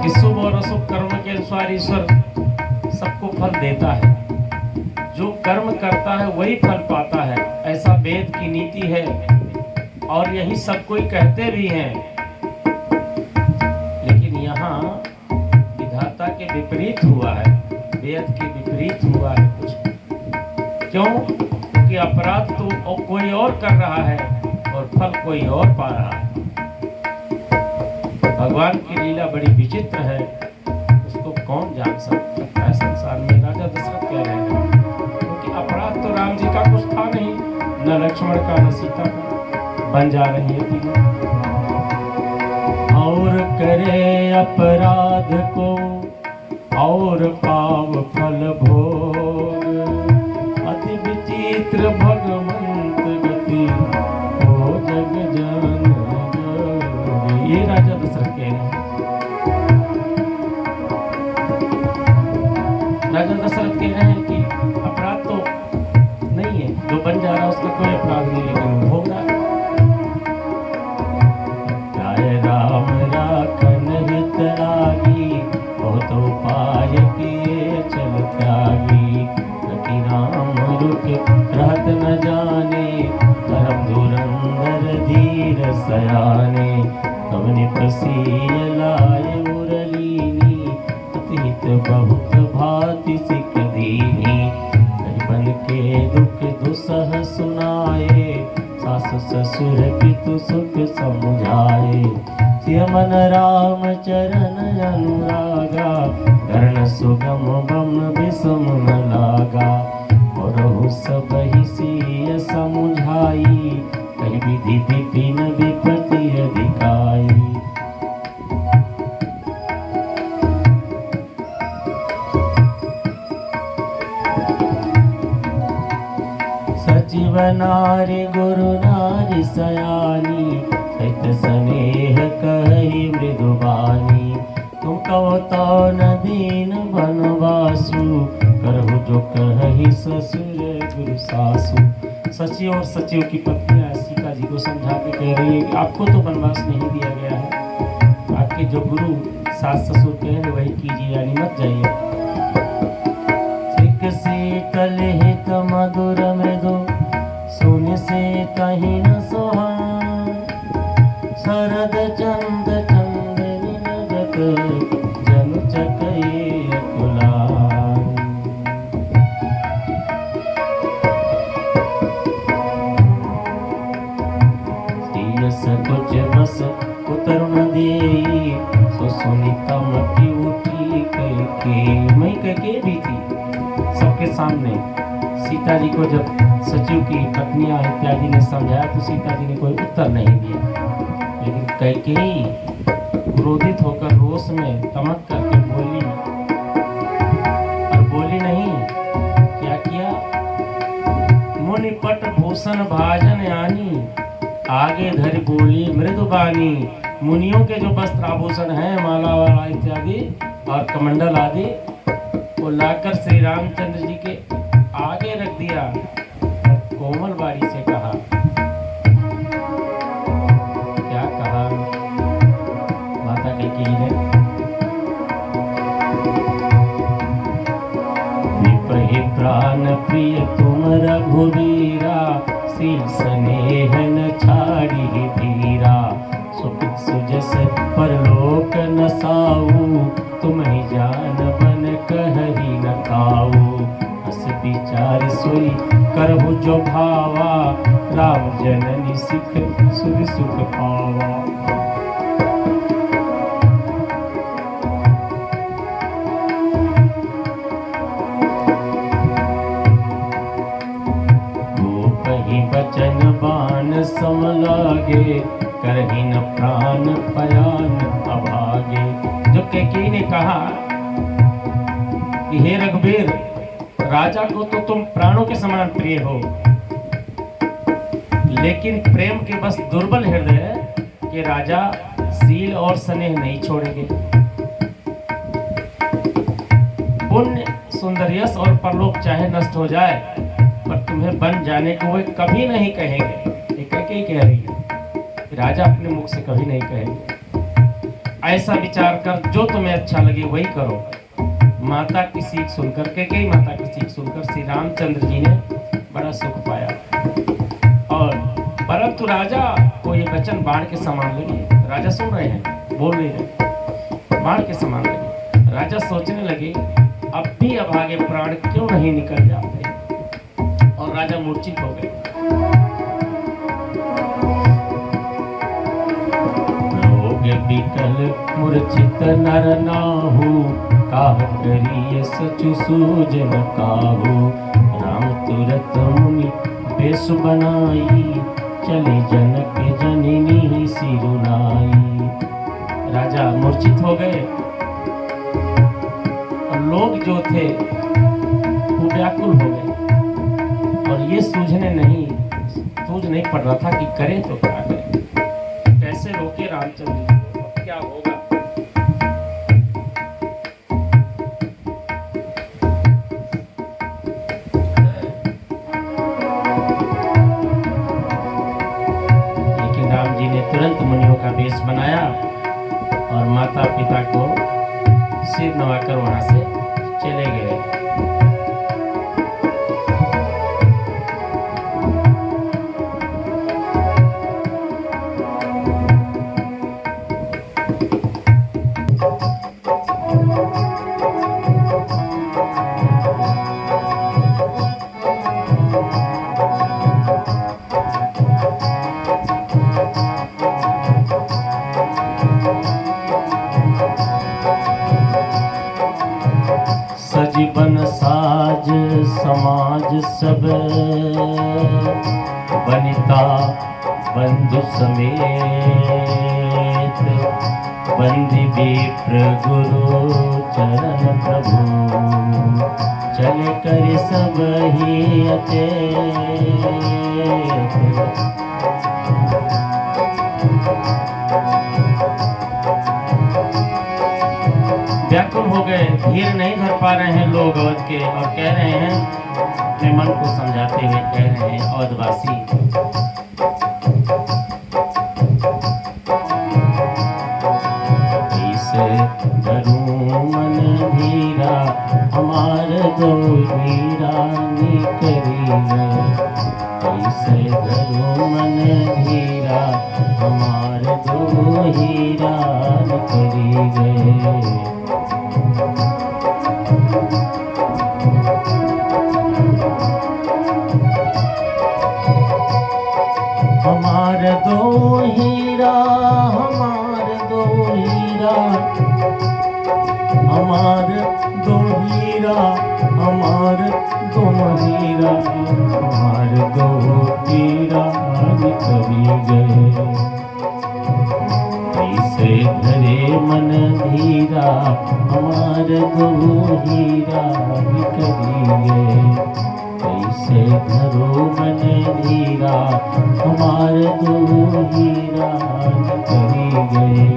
कि शुभ और अशुभ कर्म के अनुसार ईश्वर सबको फल देता है। जो कर्म करता है वही फल पाता है, ऐसा वेद की नीति है और यही सब कोई कहते भी हैं। लेकिन यहाँ विधाता के विपरीत हुआ है, वेद के विपरीत हुआ है कुछ। क्यों? क्योंकि अपराध तो कोई और कर रहा है और फल कोई और पा रहा है। भगवान की लीला बड़ी विचित्र है, उसको कौन जान सकता है संसार में। राजा दशरथ कह रहे हैं क्योंकि अपराध तो राम जी का कुछ था नहीं, न लक्ष्मण का न सीता का, बन जा रही है तीनों। और करे अपराध को और पाव फल भोग, अति विचित्र भगवंत गति हो जग जन। ये राजा दशरथ कह रहे हैं। राजा दशरथ कह रहे हैं कि अपराध तो नहीं है, जो बन जा रहा है उसका कोई अपराध नहीं, लेकिन भोग रहा है। राय राम राखन हित लागी, बहुत उपाय किए चल त्यागी। रति राम रुक रहत न जाने, धर्म धुरंधर धीर सयाने। कवनि प्रसीय लाय मुरलीनी, अतीत बहुत भांति सिख दीनी। बन के दुख दुसह सुनाए, सास ससुर पितु सुख समुझाए। सिय मन राम चरण अनुरागा, कर्ण सुगम बम विषम न लागा। और सब ही सिय समुझाई, कही विधि विपिन विपति अधिकाई। सचिव नारी गुरु नारी सयानी, सहित स्नेह कहि मृदुबानी। तुम कहो तो न दीन बनवासु, करहु जो कहि ससुर गुरु सासु। सचिव और सचिव की पत्नियां सीता जी को समझा के कह रही है कि आपको तो वनवास नहीं दिया गया है, आपके जो गुरु सास ससुर कह रहे वही कीजिए, यानी मत जाइए। शीतल हित मधुर मृदु, सुन से कहीं न सोहान। शरद चंद चंदनी जगत, जनु चकई अकुलान। सकुच बस उतर न देई, सो सुनीता मती उठी कैके। मैं कैके भी थी सबके सामने। सीता जी को जब सचिव की पत्नियां इत्यादि ने समझाया तो सीता जी ने कोई उत्तर नहीं दिया, लेकिन कैकेयी क्रोधित होकर रोष में तमक करके बोली, और बोली नहीं, क्या किया? मुनिपट भूषण भाजन आनी, आगे धर बोली मृदुबानी। मुनियों के जो वस्त्र आभूषण हैं, माला वाला इत्यादि और कमंडल आदि, वो लाकर श्री रामचंद्र जी के आगे रख दिया और कोमल बारी से कहा। क्या कहा माता कैकेयी ने? विपहि प्राण प्रिय तुम रघुवीरा, शील स्नेह न छाड़ी धीरा। सुखित सुजस परलोक न साऊ, तुम ही जान बन कहि न खाऊ। हस विचार सोई करहु जो भावा, राम जननी सिख सुख सुख पावा। बचन बाण सम लागे, करहि न प्राण पयान अभागे। जो कैकेयी ने कहा कि हे रघुवीर, राजा को तो तुम प्राणों के समान प्रिय हो, लेकिन प्रेम के बस दुर्बल हृदय के राजा शील और स्नेह नहीं छोड़ेंगे। पुण्य सुंदर यश और परलोक चाहे नष्ट हो जाए, पर तुम्हें बन जाने को वे कभी नहीं कहेंगे। ये कैकेयी कह रही है, राजा अपने मुख से कभी नहीं कहेंगे। ऐसा विचार कर, जो तुम्हें अच्छा लगे वही करो। माता की सीख सुनकर, कैकेयी माता की सीख सुनकर श्री रामचंद्र जी ने बड़ा सुख पाया। और परंतु राजा को ये वचन बाण के समान लगे। राजा सुन रहे हैं, बोल रहे हैं, बाण के समान लगे। राजा सोचने लगे, अब भी अभागे प्राण क्यों नहीं निकल जाते, और राजा मूर्छित हो गए। रोग विकल मूर्छित नर नाहु, काह करिय सचु सूजन काहू। राम तुरत मुनि बेश बनाई, चले जनक जननी सिरुनाई। राजा मूर्छित हो गए और लोग जो थे वो व्याकुल हो गए, और ये सूझ नहीं पड़ रहा था कि करें तो क्या करें, कैसे रोके रामचंद्र जी को, अब क्या होगा। लेकिन राम जी ने तुरंत मुनियों का वेश बनाया और माता पिता को सिर नवाकर वहां से चले गए। सजीवन साज समाज सब, वनिता बंधु समेत। बंदी विप्र गुरु चरण प्रभु, चले कर सब ही अचेत। व्याकुल हो गए, धीर नहीं धर पा रहे हैं लोग अवध के, और कह रहे हैं, अपने मन को समझाते हुए कह रहे हैं अवधवासी, धरूं मन धीरा हमार दो हीरा निकरी गए। कैसे धरूं मन धीरा हमार दो हीरा निकरी गए। हमार दो हीरा, हमार दो हीरा, हमार दो हीरा, हमार दोनों हीरा, हमार दो हीरा निकली गए। कैसे धरे मन धीरा हमार दो हीरा निकली गए। कैसे धरो मन धीरा हमार दो हीरा निकली गए।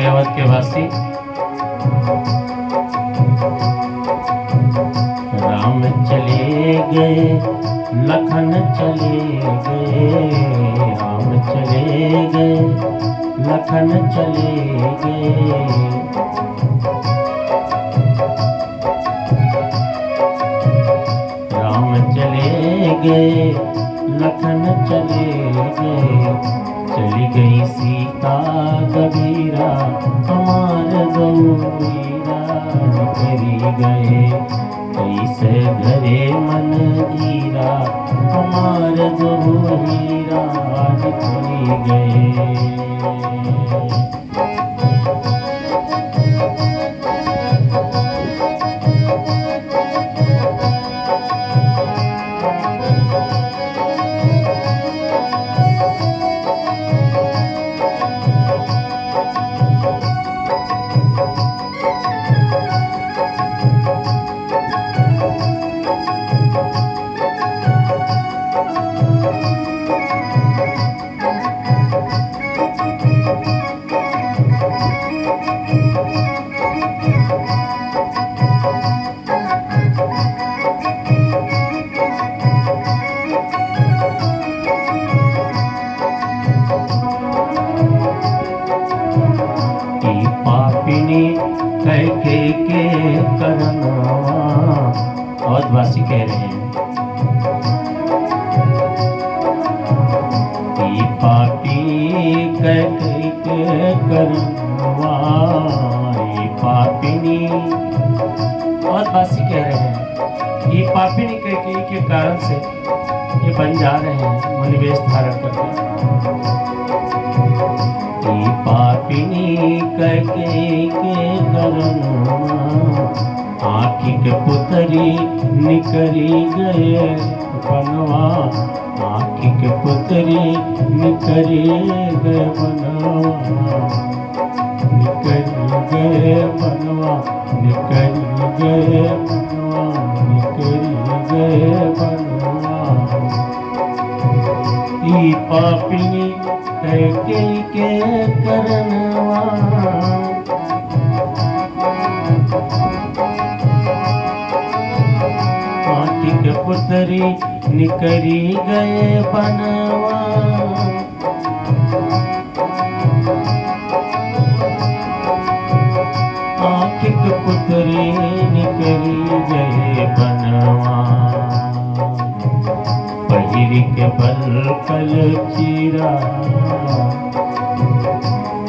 अवध के वासी, राम चले गए लखन चले गए, राम चले गए लखन चले गए। राम चले गए लखन चले गए। चली गई सीता कबीरा हमार दो हीरा निकली गए। कैसे धरे मन धीरा हमार दो हीरा निकली गए। कैके के करनवा, अवधवासी कह रहे हैं, पापी कैके के करनवा, पापिनी, अवधवासी कह रहे हैं, ये पापिनी कैके के कारण से ये बन जा रहे हैं मनिवेश धारण करके। पापिनी कैके के करनवा, आँखी के पुतरी निकरी गए बनवा, आँखी के पुतरी निकरी गए बनवा, निकरी गए बनवा, निकरी गए बनवा, निकरी गए बनवा। ई पापिनी कैके के करनवा, आँखी के पुतरी निकरी गए बनवा। हीरा,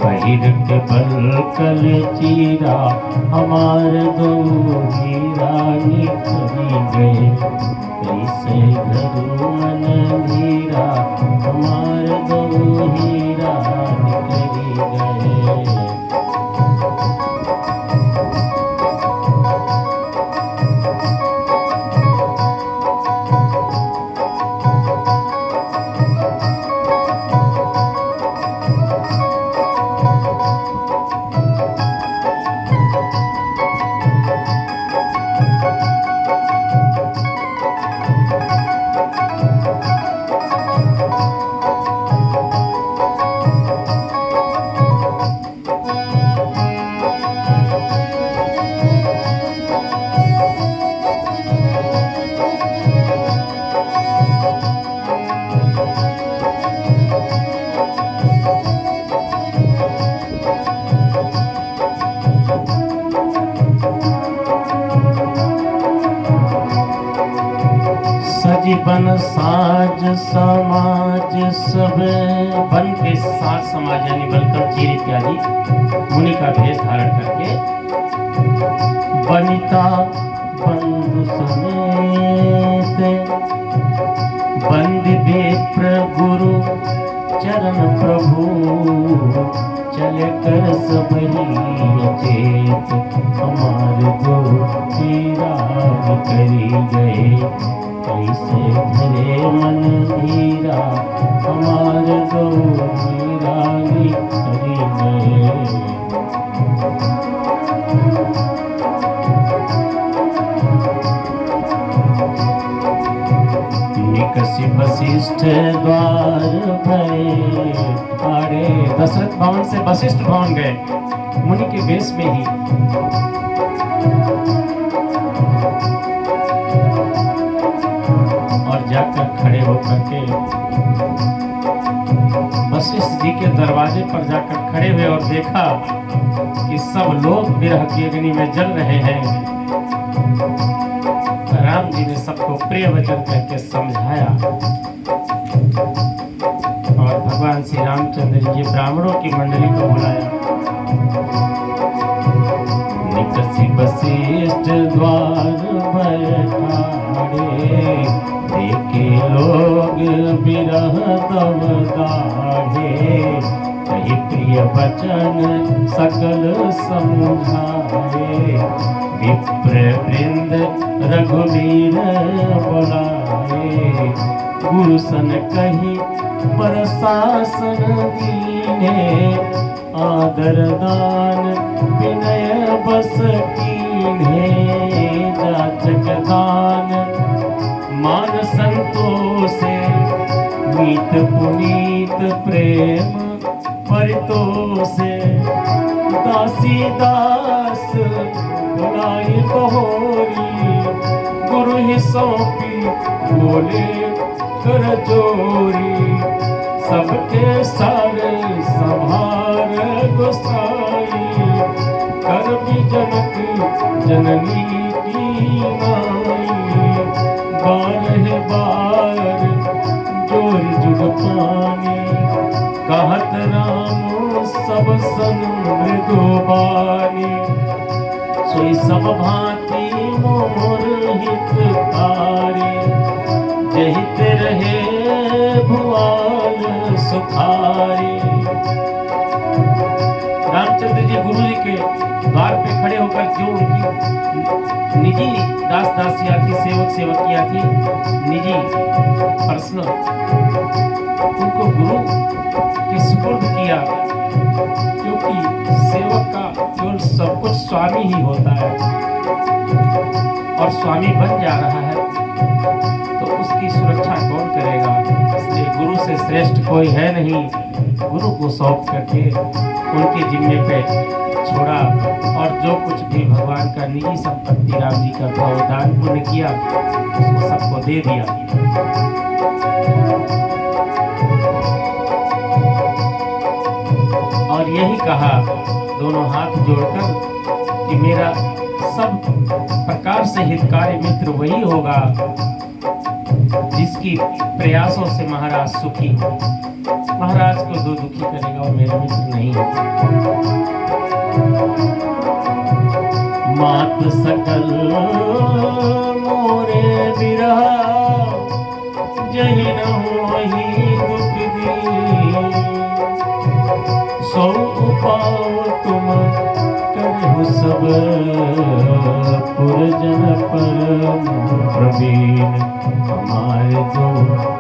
पहिर के बलकल चीरा हमार दो हीरा निकली गए, कैसे घरू मन धीरा हमार दो हीरा निकली गए। बन साज समाज सब, बन के साज समाज यानी बलकल चीर इत्यादि मुनि का भेष धारण करके, बनिता बंधु समेत बंद विप्र गुरु चरण प्रभु, चले कर सब ही चेत हमार दो हीरा करी गए, कैसे धरे मन धीरा हमार दो हीरा निकली गए। निकषि वशिष्ठ द्वार भये ठाड़े, दशरथ भवन से वशिष्ठ भवन गए मुनि के वेश में ही। और जाकर खड़े होकर के वशिष्ठ जी के दरवाजे पर जाकर खड़े हुए और देखा कि सब लोग विरह की अग्नि में जल रहे हैं। राम जी ने सबको प्रिय वचन कह के समझाया और भगवान श्री रामचंद्र जी ब्राह्मणों की मंडली को बुलाया। निकषि वशिष्ठ द्वार बैठाड़े, देखे लोग विरह तब दाढ़े, कही प्रिय वचन सकल समझाए, विप्र वृंद रघुवीर बुलाए, गुरु सन कही प्रशासन दीने, आदर दान विनय बस कीन्हे, जाचक दान मान संतोषे, मीत पुनीत प्रेम परितोषे, दासी दास बुलाई बहोरी, गुरु ही सौंपी बोले कर जोरी, सबके सारे संभार गोसाई, कर भी जनक जननी की नाई, बारह बार जोर जुग पानी, कहत राम सब सन मृदु बानी, सोई सब भांति मोर हितकारी, जहित रहे भुआल सुखारी। रामचंद्र जी गुरु जी के द्वार पे खड़े होकर जो उनकी निजी दास दासियां थी, सेवक सेवकियां थी, निजी पर्सनल, उनको गुरु के सुपुर्द किया, क्योंकि सेवक का केवल सब कुछ स्वामी ही होता है और स्वामी बन जा रहा है तो उसकी सुरक्षा कौन करेगा। इसलिए गुरु से श्रेष्ठ कोई है नहीं। गुरु को सौंप करके उनके जिम्मे पे छोड़ा और जो कुछ भी भगवान का निजी संपत्ति राम जी का था वो दान पुण्य किया, उसको सबको दे दिया। और यही कहा दोनों हाथ जोड़कर कि मेरा सब प्रकार से हितकारी मित्र वही होगा जिसकी प्रयासों से महाराज सुखी हो। महाराज को जो दुखी करेगा वो मेरा मित्र नहीं है। मात सकल मोरे बिरहा जही न होही दुख दी, सौ उपाव तुम करहु सब पुरजन परम प्रवीण। हमारे दो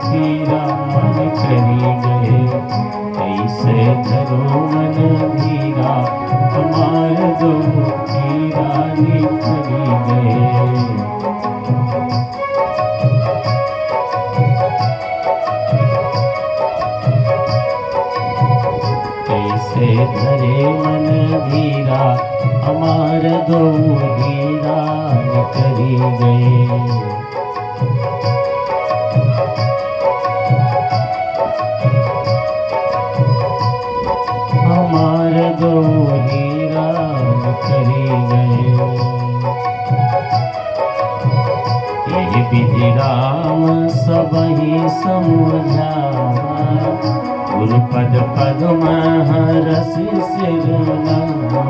हीरान करी गए ऐसे धरो मन धीरा, हमारे दो हीरान करी गए। कैसे धरे मन धीरा, हमार दो हीरान करी गए। हमार दो हीरान करी गए। यही विधि राम सबहि समझावा, गुरुपद पद्म हरस सिरनावा।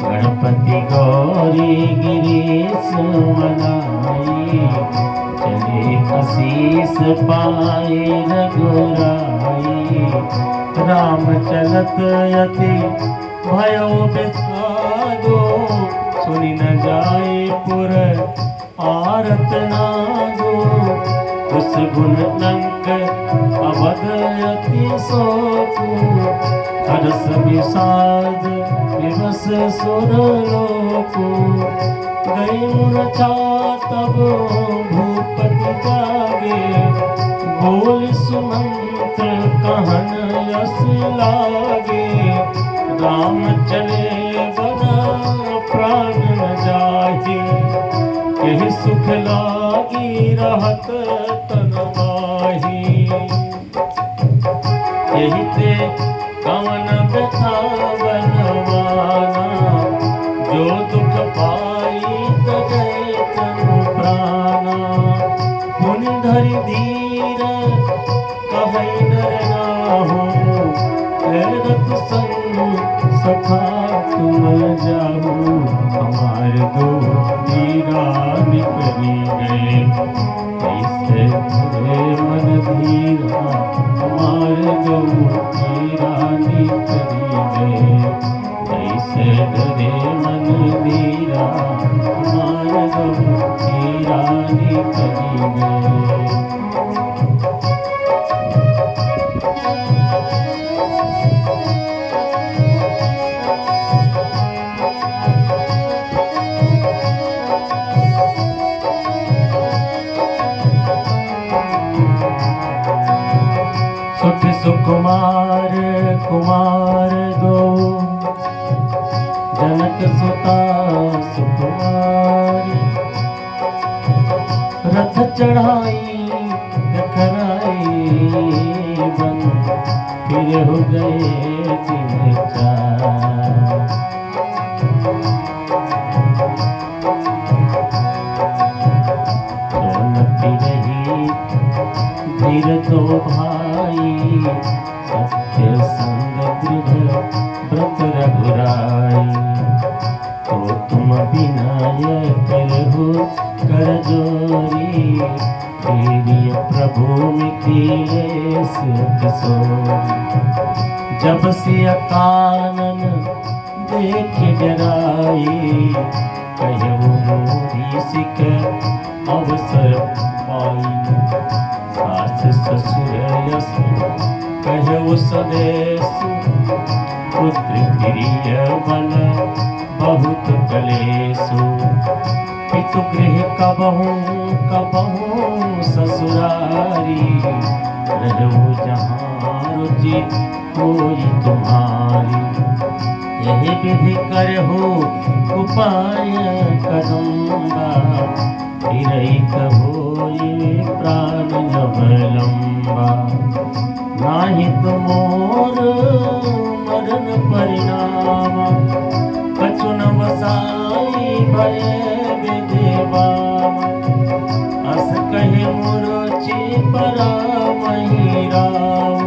गणपति गौरी गिरीश मनाई, चले आशीष पाए रघुराई। राम चलत यति भयो विषादो, सुनि न जाए पुर आरत नादो। उस गुण लंक अवध अति सोकु, हरस विषाद विवश सुरलोकु। गई मूर्छा तब भूपति जागे, बोल सुमंत्र कहन यस लागे। राम चले बना प्राण न जाहि, यही सुख लागी रहत तन माही। यही ते कवन व्यथा बनवाना, जो दुख पाई तजय तनु प्राणा। पुनि धरि धीर कहै नर नाहु, रत संग सखा तुम जाहु। हमार दो हीरान करी गए कैसे धरे मन धीरा, हमार दो हीरान करी गए कैसे धरे मन धीरा, हमार दो हीरान करी गए। सुकुमार कुमार दो, जनक सुता सुकुमारी। रथ चढ़ाई खराई बन, फिर हो गए दिन चार। सोनती रही धीर तो भाई, सत्य संग दृढ़ व्रत रघुराई। तो तुम विनय करहु कर जोरी, प्रिय प्रभु मिथिलेश किशोरी। जब सिय कानन देख डराई, कहु मोरी सिक अवसर पाई। सास ससुर यस कहु स्वदेश, पुत्र प्रिय बन बहुत कलेसु। पितु गृह कबहू कबहू ससुरारी, रहु जहाँ रुचि होई तुम्हारी। यही विधि करहु उपाय कदम्बा, फिरई होई प्राण अवलंबा। नाही तुमोर मरण परिणाम, कछु न वसाई भय विदेवा। अस कहे मुरुचि परामहि राव,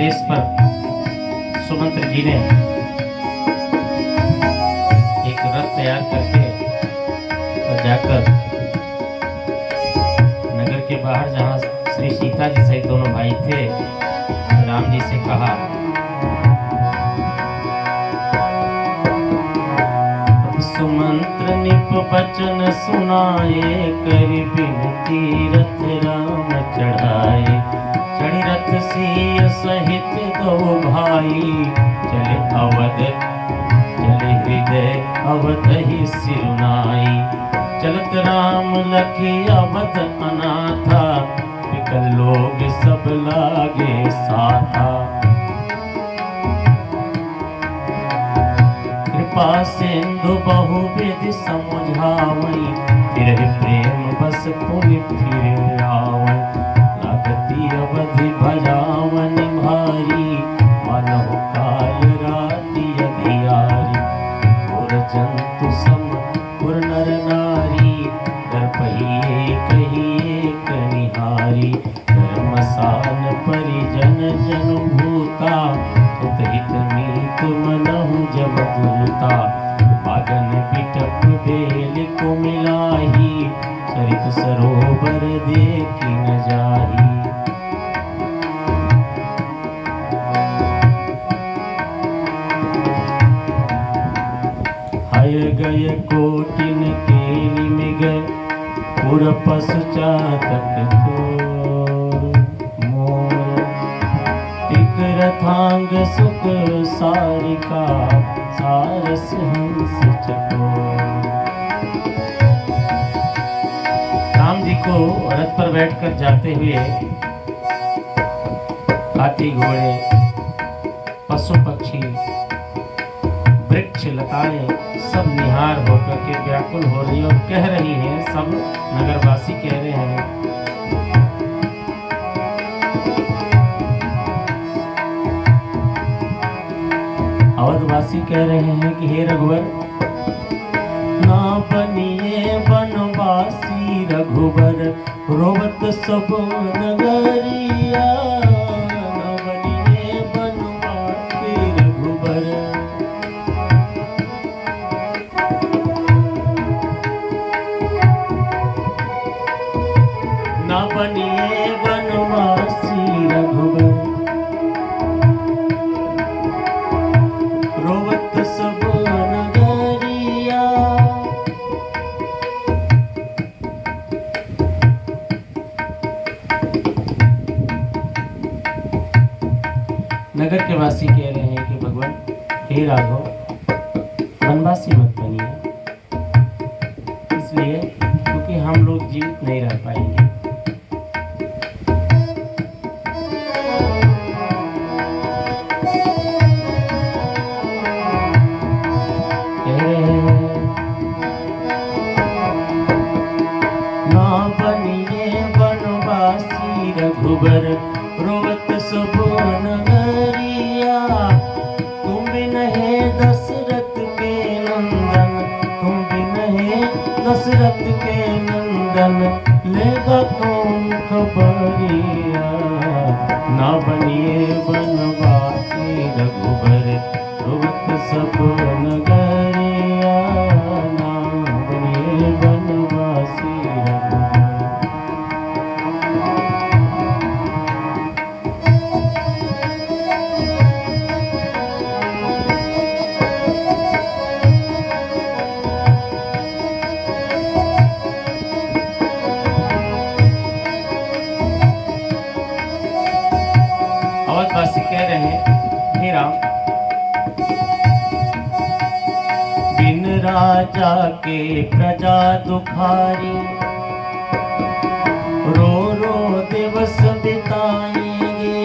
आदेश पर सुमंत्र जी ने एक रथ तैयार करके और जाकर नगर के बाहर जहाँ श्री सीता जी सहित दोनों भाई थे, राम जी से कहा, सुमंत्र निप बचन सुनाए, करि बिनती रथ राम चढ़ाए। चढ़ी रथ सिय सहित दो भाई, चले अवध चले हृदय अवधहि सिरुनाई। चलत राम लखी अवध अनाथा, विकल लोग सब लागे साथा। कृपा सिंधु बहुविधि समुझावई, फिर प्रेम बस पुनि फिर आवई। लागती अवधि भजावन भारी, मनहु काल राति अधियारी। और जंतु सम पुर नर नारी, दर्पहि कहिए कनिहारी। धर्मसान परिजन जन भूता, हित हित मीत मनहु जब दूता। बागन बिटप बेल को मिलाही, सरित सरोवर देखी न जाही। हय गय कोटिन केली मिग, पुर पशु चातक थोर। मोर टिक रथांग सुख सारिका, सारस हंस चकोर। राम जी को रथ पर बैठकर जाते हुए हाथी घोड़े पशु पक्षी वृक्ष लताएं सब निहार होकर के व्याकुल हो रही और कह रही हैं, सब नगरवासी कह रहे हैं, अवधवासी कह रहे हैं कि हे रघुवर, ना बनिए बनवासी रघुवर, रोवत सब नगरिया। ना बनिए बनवासी रघुवर, ना बनिए बनवासी रघुवर, रोवत सब नगरिया। नगर के वासी कह रहे हैं कि भगवान हे राघव, वनवासी मत बनिए, इसलिए क्योंकि हम लोग जीवित नहीं रह पाएंगे। रघुबर रोवत सब नगरिया। तुम बिन है दशरथ के नंदन, तुम बिन है दशरथ के नंदन, लेगा कौन खबरिया। ना बनिए बनवासी रघुबर, रोवत सब नगरिया। ना बनिए बनवासी रघुबर। अवधवासी कह रहे हैं, हे राम, बिन राजा के प्रजा दुखारी, रो रो दिवस बिताएंगे।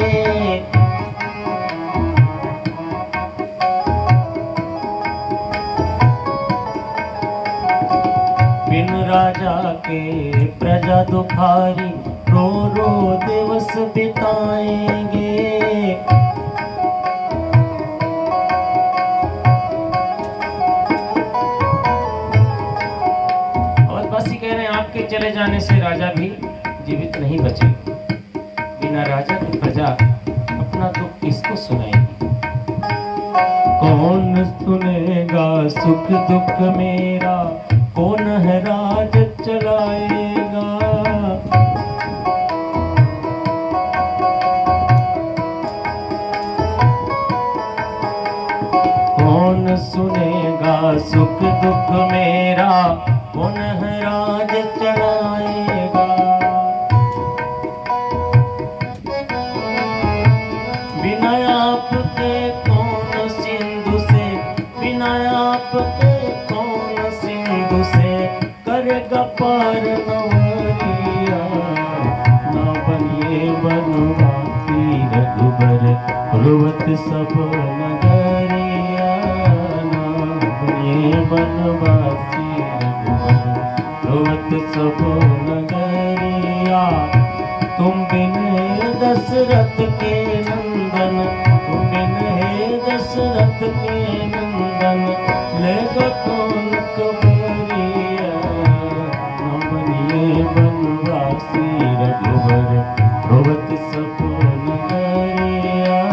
बिन राजा के प्रजा दुखारी, रो रो दिवस बिताएंगे। अवधवासी कह रहे हैं, आपके चले जाने से राजा भी जीवित नहीं बचे। बिना राजा की प्रजा अपना दुख किसको सुनाएगी? कौन सुनेगा सुख दुख मेरा, कौन है राज चलाएगा। कौन सुनेगा सुख दुख मेरा, कौन है राज चलाएगा। बिना आपके कौन सिंधु से, बिना आपके कौन सिंधु से करेगा पार नवरिया। ना बनिए बनवासी रघुबर, रुवत सब नगरिया। ना बनिए बनवासी रघुबर, रुवत सब नगरिया। तुम बिन दशरथ के नंदन, तुम बिन दशरथ के नंदन, लेगा कौन खबरिया। न बनिए बनवासी रघुबर, रुवत सब नगरिया।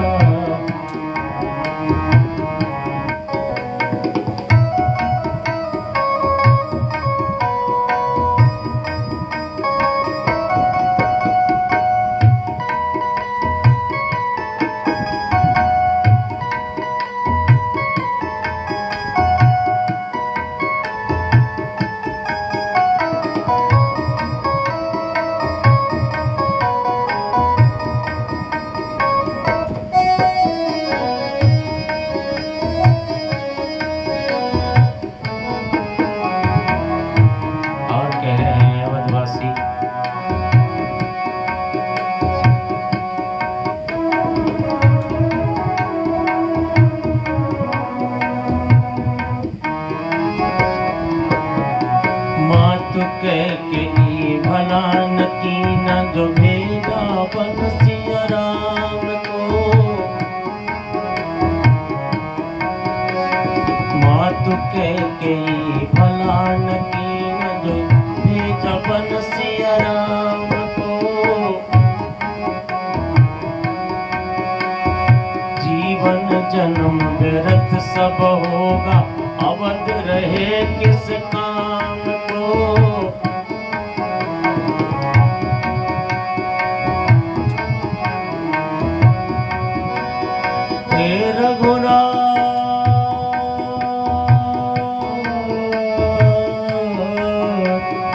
भला की न जो भेजा बनसिया राम को। मातु के भला की न जो भेजा बनसिया राम को। जीवन जन्म व्यर्थ सब होगा, अवध रहे किस काम को। रघुनाथ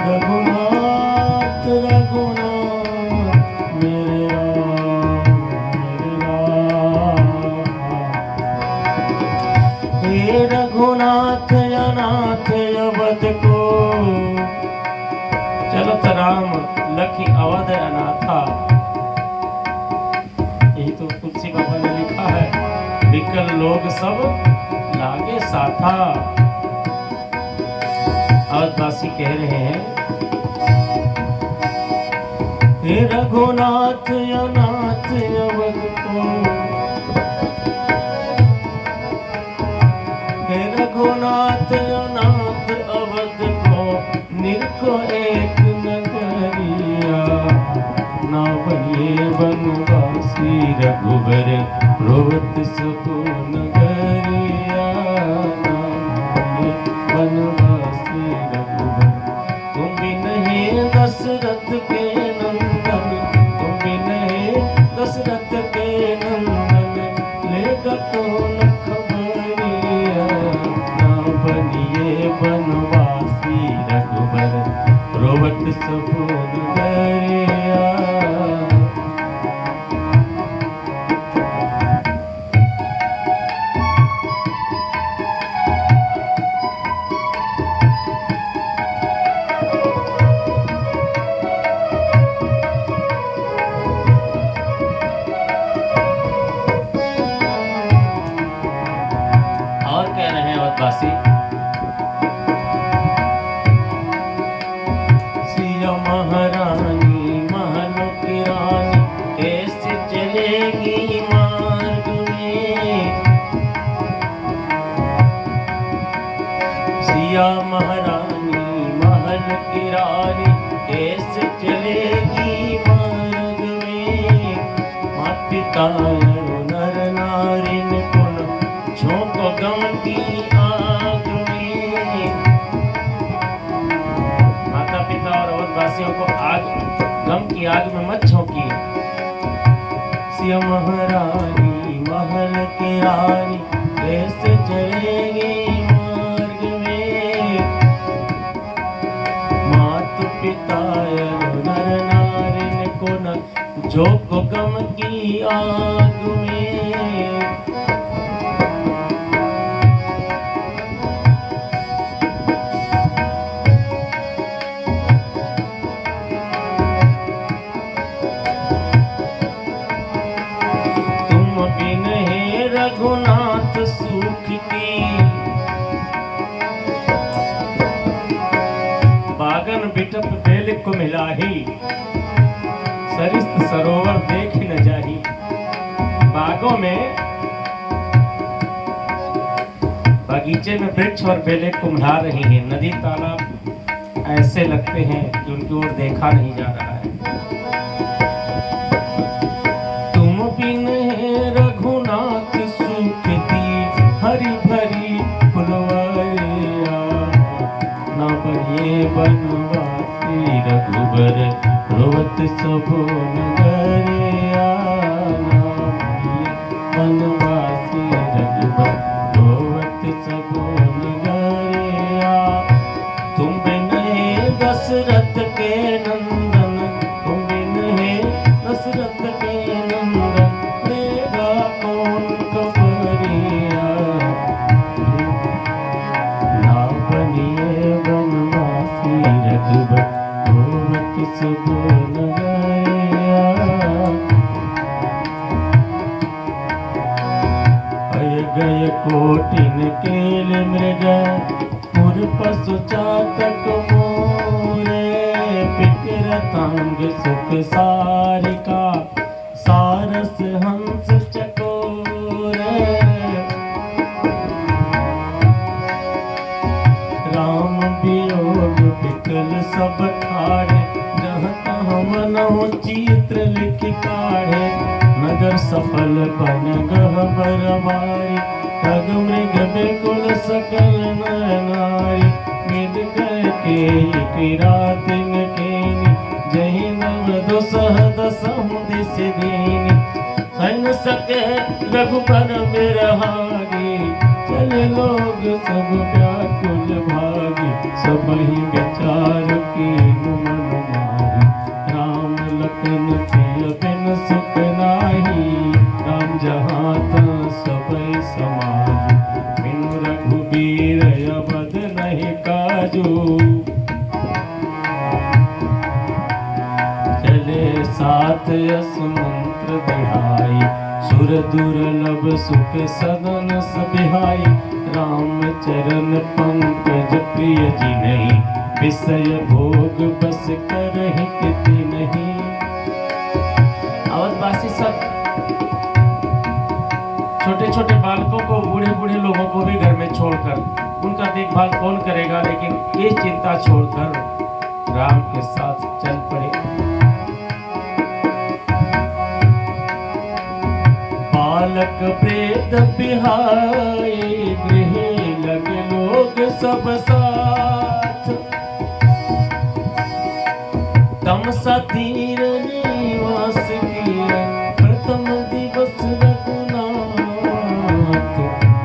रघुनाथ रघुनाथ मेरे राम। हे रघुनाथ अनाथ अवध को। चलत राम लखी अवध अनाथा। यही तो तुलसी बाबा ने लिखा है, विकल लोग सब लागे साथा। अवधवासी कह रहे हैं, हे रघुनाथ अनाथ अवध को। हे रघुनाथ अनाथ अवध को, निरखो एक नगरिया। ना बनिए बनवासी रघुबर, रुवत सब नगरिया। ना बनिए बनवासी रघुबर। तुम बिन है दशरथ के नंदन, तुम बिन है दशरथ के नंदन, लेगा कौन खबरिया। ना बनिए बनवासी रघुबर, रुवत सब नगरिया। सिया महारानी महल की रानी, कैसे चलेगी मार्ग में। सिया महारानी महल की रानी, कैसे चलेगी मार्ग में। माता पिता नर नारी निपुण झोंको गम की आग में। माता पिता और अवधवासियों को आग, गम की आग में मत झोंकिए। सिया महारानी महल की रानी कैसे चलेगी मार्ग में। मात पिता नर नारी को न झोंको गम की आग में। तुम बिन हे रघुनाथ सुख की। बागन बिटप बेल को मिलाही, सरिस्त सरोवर देख न जाही। बागों में, बगीचे में वृक्ष और बेलें कुम्हला रही हैं। नदी तालाब ऐसे लगते हैं कि उनकी ओर देखा नहीं जा रहा है। तुम बिन हे रघुनाथ सुखती हरि भरी फुलवरिया। ना बनिए बनवासी रघुबर रोवत सबो नगरिया। बनवासी रघुबर रोवत सबो नगरिया। तुम बिन हे दशरथ के नंदन, तुम बिन हे दशरथ के नंदन, लेगा कौन खबरिया। ना बनिए बनवासी रघुबर रोवत सबो नगरिया। अय गय कोटिन केल मृग पुर पशु चातक मोरे। पितरतांग सुख सारिका सारस हंस चकोरे। राम वियोग विकल सब ठाढ़े, जहाँ तहाँ मनहु चित्र लिख काढ़े। नगर सफल बन गहबर बारी, खग मृग बिकुल सकल नर नारी। मिल कर के रातिन केनी, जहि नव दुसह दसहु दिस दीनी। सैन सके रघुबर बिरहागी, चले लोग सब व्याकुल भागी। सब ही विचार के मन माही, राम लखन के बिन सुख नाही। राम जहाँ तहाँ सबई समाज, बिनु रघुबीर अवध नहीं काजू। चले साथ यस मंत्र बिहाई, सुर दुर्लभ सुख सदन सबिहाई। राम चरण पंकज प्रिय जी नहीं, विषय भोग बस करहि किति नहीं। अवधवासी सब छोटे छोटे बालकों को, बूढ़े बूढ़े लोगों को भी घर में छोड़कर, उनका देखभाल कौन करेगा, लेकिन ये चिंता छोड़कर राम के साथ चल पड़े। बालक प्रेत बिहाई, गृह लगे लोग सब साथ। तम सा तीर निवास किए, प्रथम दिवस रघुनाथ।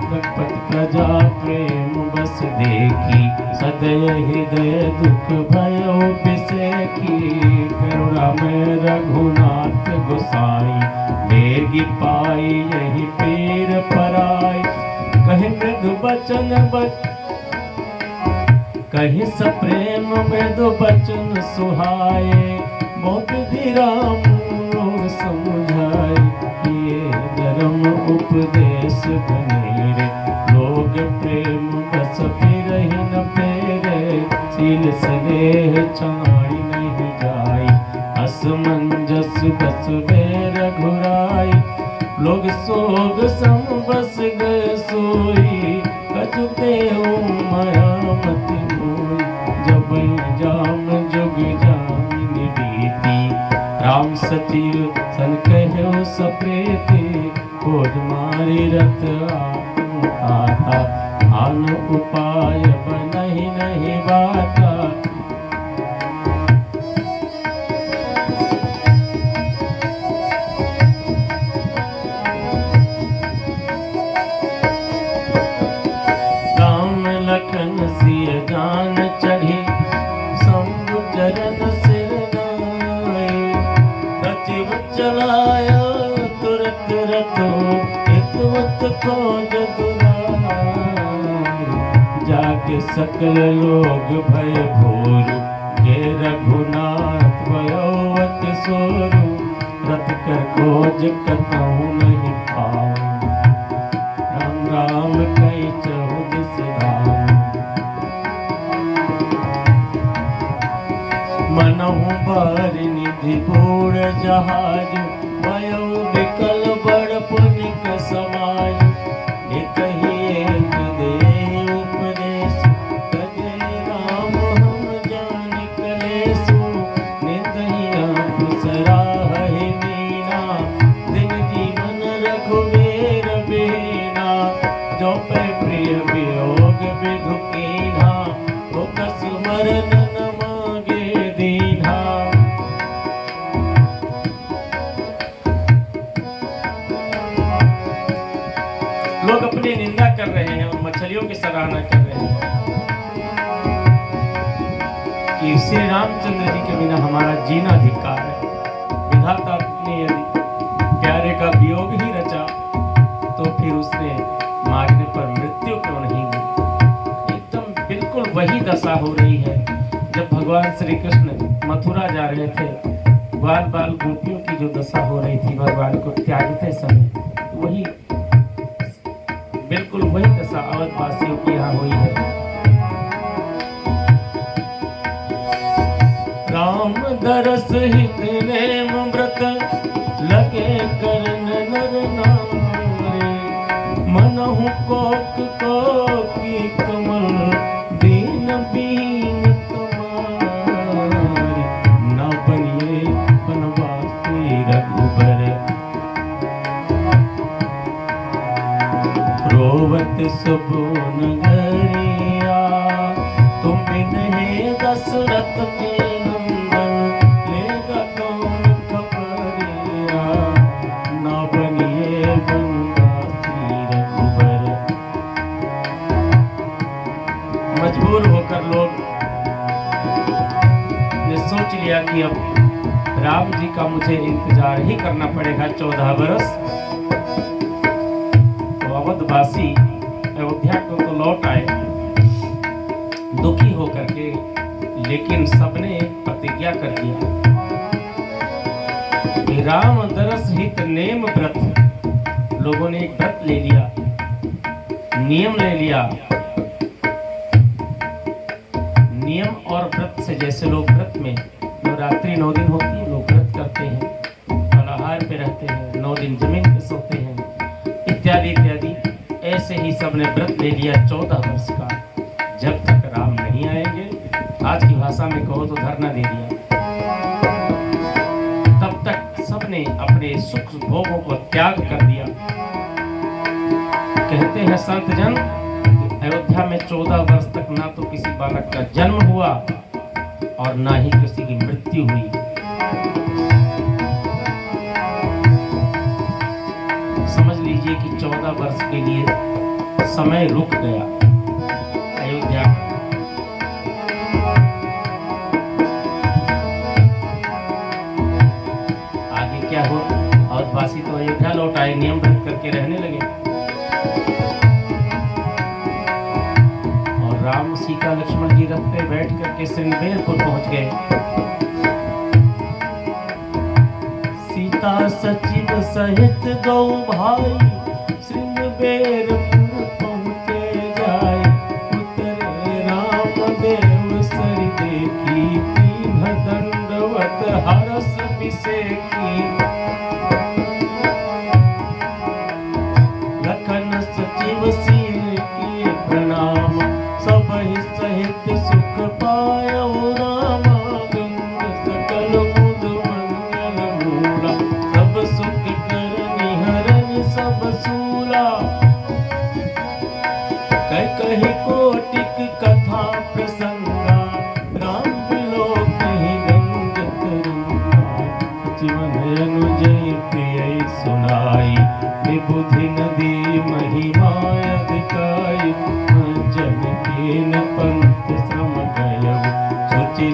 रघुपति प्रजा प्रेम बस देखी, सदय हृदय दुख भयो बिसेखी। करुणा में रघुनाथ गोसाई, बेगी पाई यही पीर पराई। कहे मृदु बचन कहे सप्रेम मृदु बचन सुहाए। बहुत विधि राम लोग समझाए, किए धर्म उपदेश बनेरे। लोग प्रेम बस फिरहि न फेरे, शील स्नेह छाई नहीं जाई। असमंजस बस बेर घुराई, लोग सोग सम बस गए सोई। कछु देहु माया मति मोई, जब जाम जुग जामिनी रीति। राम सचिव सन कहो सप्रेति, खोज तीरथ आता, आन उपाय बनहि नहीं बाता। राम लखन सिय जान चढ़ी, शंभु चरण सिर नाई। सचिव चलाया तुरत रतो, हितवत खोज दुराई। जाके सकल लोग भय भोरु, हे रघुनाथ भयोवत सोरु। रत कर खोज कतहु नहीं पाऊं, राम राम कहि चहु दिस धाम। मनहु बार निधि बूढ़ जहाज, भयो विकल बड़ पुनिक समाज। एक ही एक दे उपदेश, तजे राम हम जान कलेसु। नितहि आप सराहहि मीना, दिन जीवन रघुवीर बीना। जो पै प्रिय वियोग विधु कीन्हा, वो कस मरन न मांगे दीन्हा। लोग अपनी निंदा कर रहे हैं और मछलियों की सराहना कर रहे हैं कि श्री रामचंद्र जी के बिना हमारा जीना धिक्कार है। विधाता ने यदि प्यारे का वियोग ही रचा, तो फिर उसने मांगने पर मृत्यु क्यों नहीं हुई। एकदम बिल्कुल वही दशा हो रही है जब भगवान श्री कृष्ण मथुरा जा रहे थे। बाल बाल गोपियों की जो दशा हो रही थी भगवान को त्यागते समय, वही बिल्कुल वही दशा अवधवासियों की यहाँ हुई है। राम दरस हित नेम व्रत, लगे करन नर नारी। मनहु कोक कोकी कमल, दीन बीन तुम्हारी। न बनिए बनवासी रघुबर, रोवत सबो नगरिया। तुम बिन हे दशरथ के नंदन, लेगा कौन खबरिया। न बनिए बनवासी रघुबर। मजबूर होकर लोग ने सोच लिया कि अब राम जी का मुझे इंतजार ही करना पड़ेगा 14 बरस। अवधवासी अयोध्या को तो लौट आए दुखी होकर के, लेकिन सबने प्रतिज्ञा कर दिया कि राम दरस हित नेम व्रत। लोगों ने एक व्रत ले लिया, नियम ले लिया। नियम और व्रत से, जैसे लोग व्रत में नवरात्रि 9 दिन होती है, लोग व्रत करते हैं, फलाहार पे रहते हैं, 9 दिन जमीन पे सोते हैं, इत्यादि इत्यादि। ऐसे ही सबने व्रत ले लिया 14 वर्ष का। जब तक राम नहीं आएंगे, आज की भाषा में कहो तो धरना दे दिया, तब तक सबने अपने सुख भोगों को त्याग कर दिया। कहते हैं संत जन, अयोध्या में 14 वर्ष तक ना तो किसी बालक का जन्म हुआ और ना ही किसी की मृत्यु हुई। समझ लीजिए कि 14 वर्ष के लिए समय रुक गया अयोध्या। आगे क्या हो, अवधवासी तो अयोध्या लौट आए, नियम व्रत करके रहने लगे। और राम सीता लक्ष्मण जी रथ पे बैठ करके श्रृंगेरपुर पहुंच गए। सीता सचिव सहित दो भाई, श्रृंगेरपुर पहुँचे जाए। उतरे राम देव सरि देखी, दीन दंडवत हरस बिसेकी। लखन सचिव सिय किए प्रणाम, सबहि सहित सुख पायौ रामा। गंग सकल मुद मंगल मूला, सब सुख कर निहरनि सब सूला।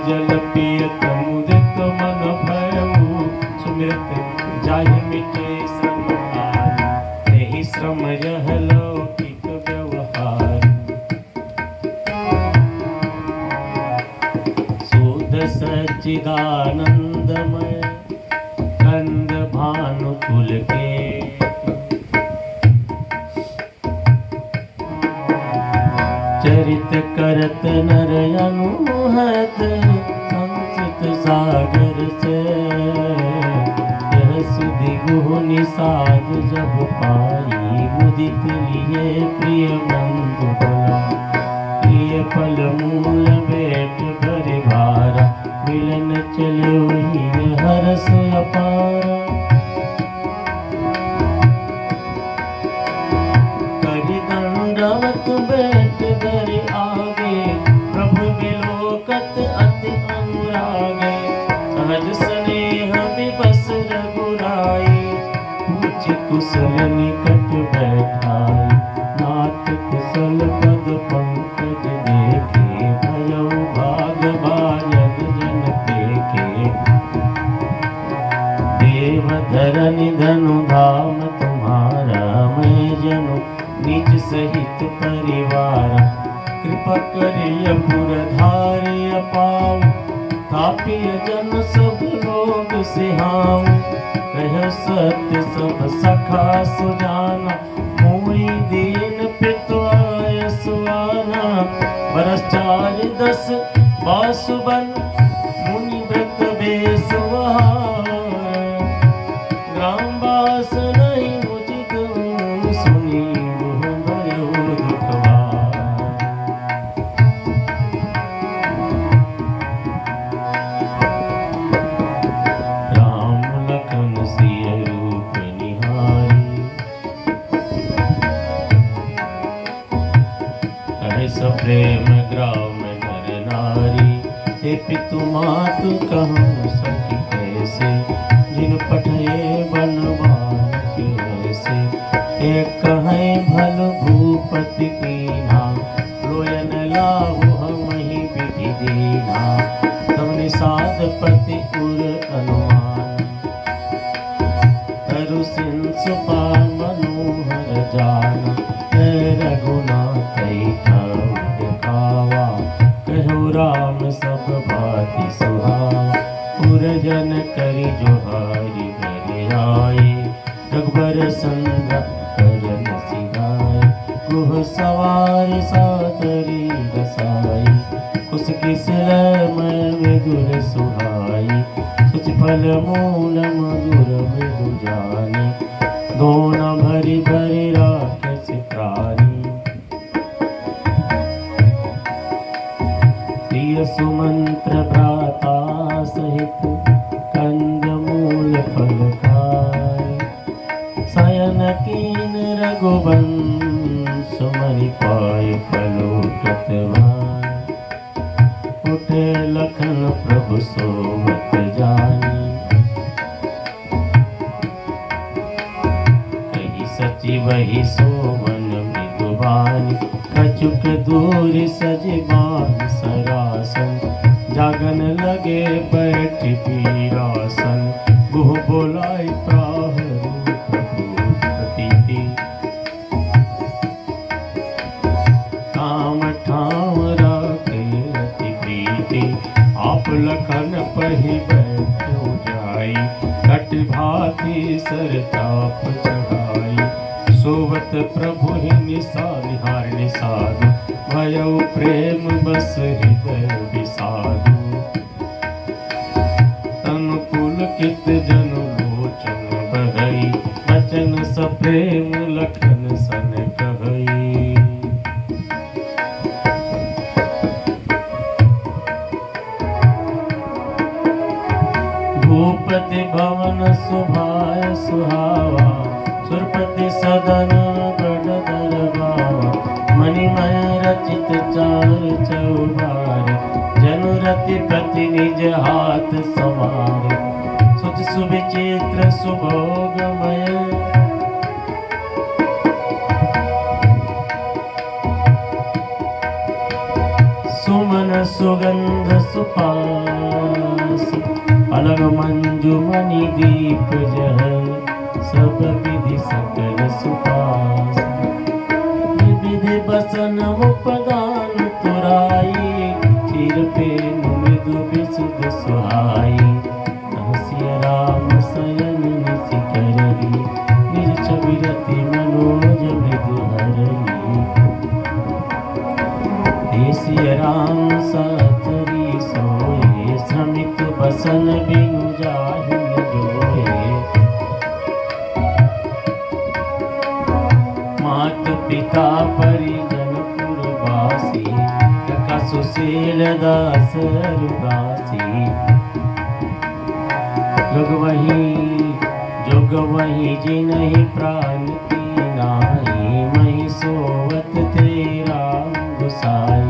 जल पियत मुदित मन भयउ सुमिरत जाहि मिटे श्रम भार तेहि श्रम यह लौकिक व्यवहार शुद्ध सच्चिदानंदमय कंद भानु कुल के चरित करत नर अनुहत संचित सागर से यह सुधि गुह निषाद जब पाई मुदित लिए प्रिय बंधु बोला प्रिय फल मूल बेट भरि भारा मिलन चले हुई हरस अपारा करि दंडवत बैठ घर आगे प्रभु विलोकत अति अनुरागे सहज स्नेह विबस रघुराई पूछ कुशल निकट बैठाई नाथ कुशल पद पंकज देखे भयउ भाग बायक जन देखे देव धरनि धनु धाम तुम्हारा मैं जनु निज सहित परिवार कृपा करिय पुरधारिय पाऊ तापिय जन सब लोग सिहाऊ कह सत्य सब सखा सुजाना मोई दीन पितवाय सुआना बरस 4-10 बासुबन मुनि व्रत बेसुहार ग्राम बास नहीं मुझित सुनी प्रेम ग्राम नर नारी हे पितु मातु कहूँ सखी कैसे जिन पठे बनवान कैसे हे कहें भल भूपति कीन्हा लोयन लाहु हमहि विधि दीन्हा तब निषाद पति उर अनुमान तरु सिंह सुपा मनोहर जाना रघुनाथ कहु राम सब भाति सुहावा पुरजन करि जोहारि घर आए रघुबर संग करन सिधाए गुह सवार सादरी रसाई कुस किसल मैं विदुर सुहाई सुच फल मूल मधुर मृदु जानी दोना भरी भरी राक्षस प्राणी प्रिय सुमंत्र भ्राता सहित कंद मूल फल खाय शयन कीन रघुवंश मनि पाय पलोटत भाय उठे लखन प्रभु सोवत जानी कही सचि वही सोवन मृदुबानी कछुक दूर सजबान सरासन जागन लगे बैठ पीरासन गुह बोलाई प्राह प्रतीति काम ठाम राखे अति प्रीति आप लखन पहि बैठ जाई कट भाति सर ताप चढ़ाई सोवत प्रभु ही निहार निषाद भयउ प्रेम बस हृदय विषाद तनु पुलकित जनु लोचन बहई बचन सप्रेम लखन सन कहई भूपति भवन सुभाय सुहावा सुरपति सदन बड़ दरबावा मणिमय रचित चार चौबार जनुरति प्रति निज हाथ सवार सुच सुविचित्र सुभोगमय सुमन सु सुगंध सुपास अलग मंजुमणि दीप जह सब विधि सकल सुपास विधि बसन उपदान तुराई चिर पे मृदु विशुद्ध सुहाई सिया राम शयन निशि करही निज छवि रति मनोज मृदु हरही सिया राम सतरी सोए श्रमित बसन बिनु जाहिन जोए मात पिता परिजन पुरवासी कका सुशील दास रुदासी जोग वही जिनहि प्राण की नाई मही सोवत तेरा गुसाई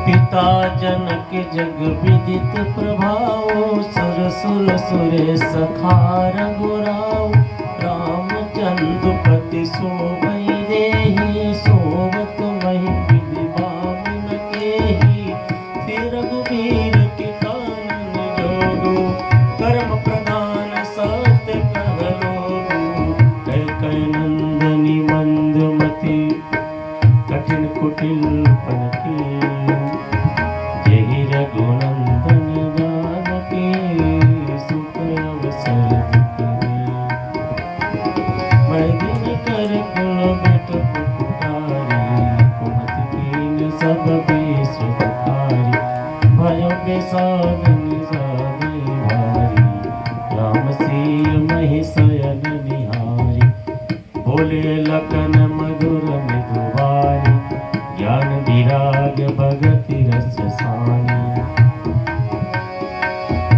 पिता जनक जग विदित प्रभाव सुर सुर सुरे सखार गुराव रामचंद्र पति सोभई देहि सोवत मही विधि बामिन केहि फिर रघुवीर के कानन जोगु कर्म प्रधान सत्य कहलोगु कह नंदनी मंदमति कठिन कुटिल पनकी रघुनंदन जानकी सुख अवसर मैं दिन कर कुल बेट पुकारी कुमत कीन सब बेस पुकारी भयो बेसाधन साधे भारी राम सिय महि शयन निहारी बोले लखन मधुर मृदुवारी ज्ञान विराग भगति रस सानी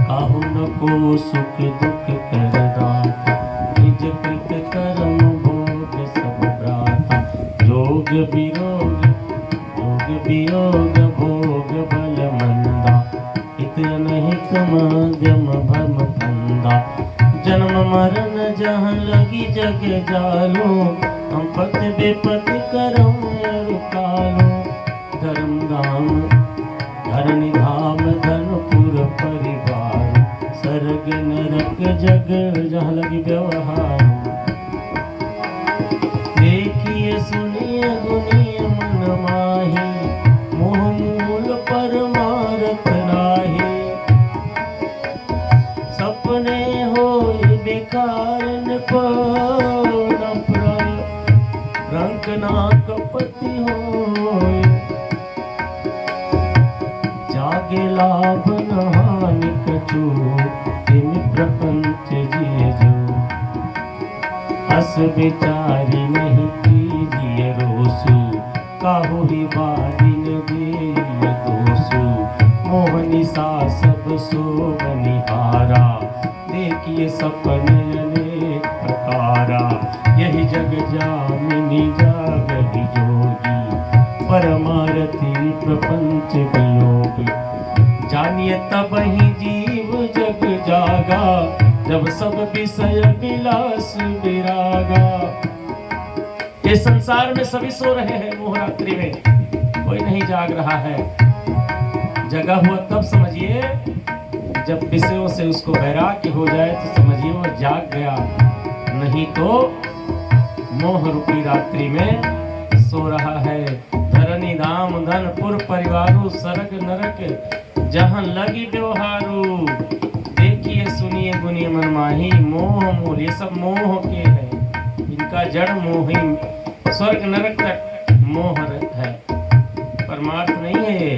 काहु न को सुख दुख कर दाता निज कृत कर्म भोग सब भ्राता जोग वियोग भोग बल मंदा हित अनहित मध्यम भम फंदा जन्म मरण जहाँ लगी जग जालो हम पति बेपति करम रुकालो धर्म धाम धरणी धाम धनपुर परिवार सर्ग नरक जग जहाँ लगी व्यवहार देखिए सुनिए गुनिए मन माही मोह मूल परमारथ राही सपने हो बेकार न रंक ना कपति होय जागे लाभ न हानि कछु तिम प्रपंच जियजो अस विचारी नहीं कीजिए रोसु काहु ही बादिन देय दोसु मोहनी सा सब सोग निहारा देखिए सपने अनेक प्रकारा यही जग जामिनी जागहि जोगी परमारथी प्रपंच वियोगी जानिए तब ही जीव जग जागा जब सब विषय विलास विरागा ये संसार में सभी सो रहे हैं मोहरात्रि में कोई नहीं जाग रहा है जगा हुआ तब समझिए जब विषयों से उसको वैराग्य हो जाए तो समझिए वो जाग गया नहीं तो मोह रूपी रात्रि में सो रहा है धरनी धाम धनपुर परिवारू सरग नरक जहां लगी व्यवहारू देखिए सुनिए गुनिए मन माही मोह मूल ये सब मोह के है इनका जड़ मोह ही स्वर्ग नरक तक मोह है परमार्थ नहीं है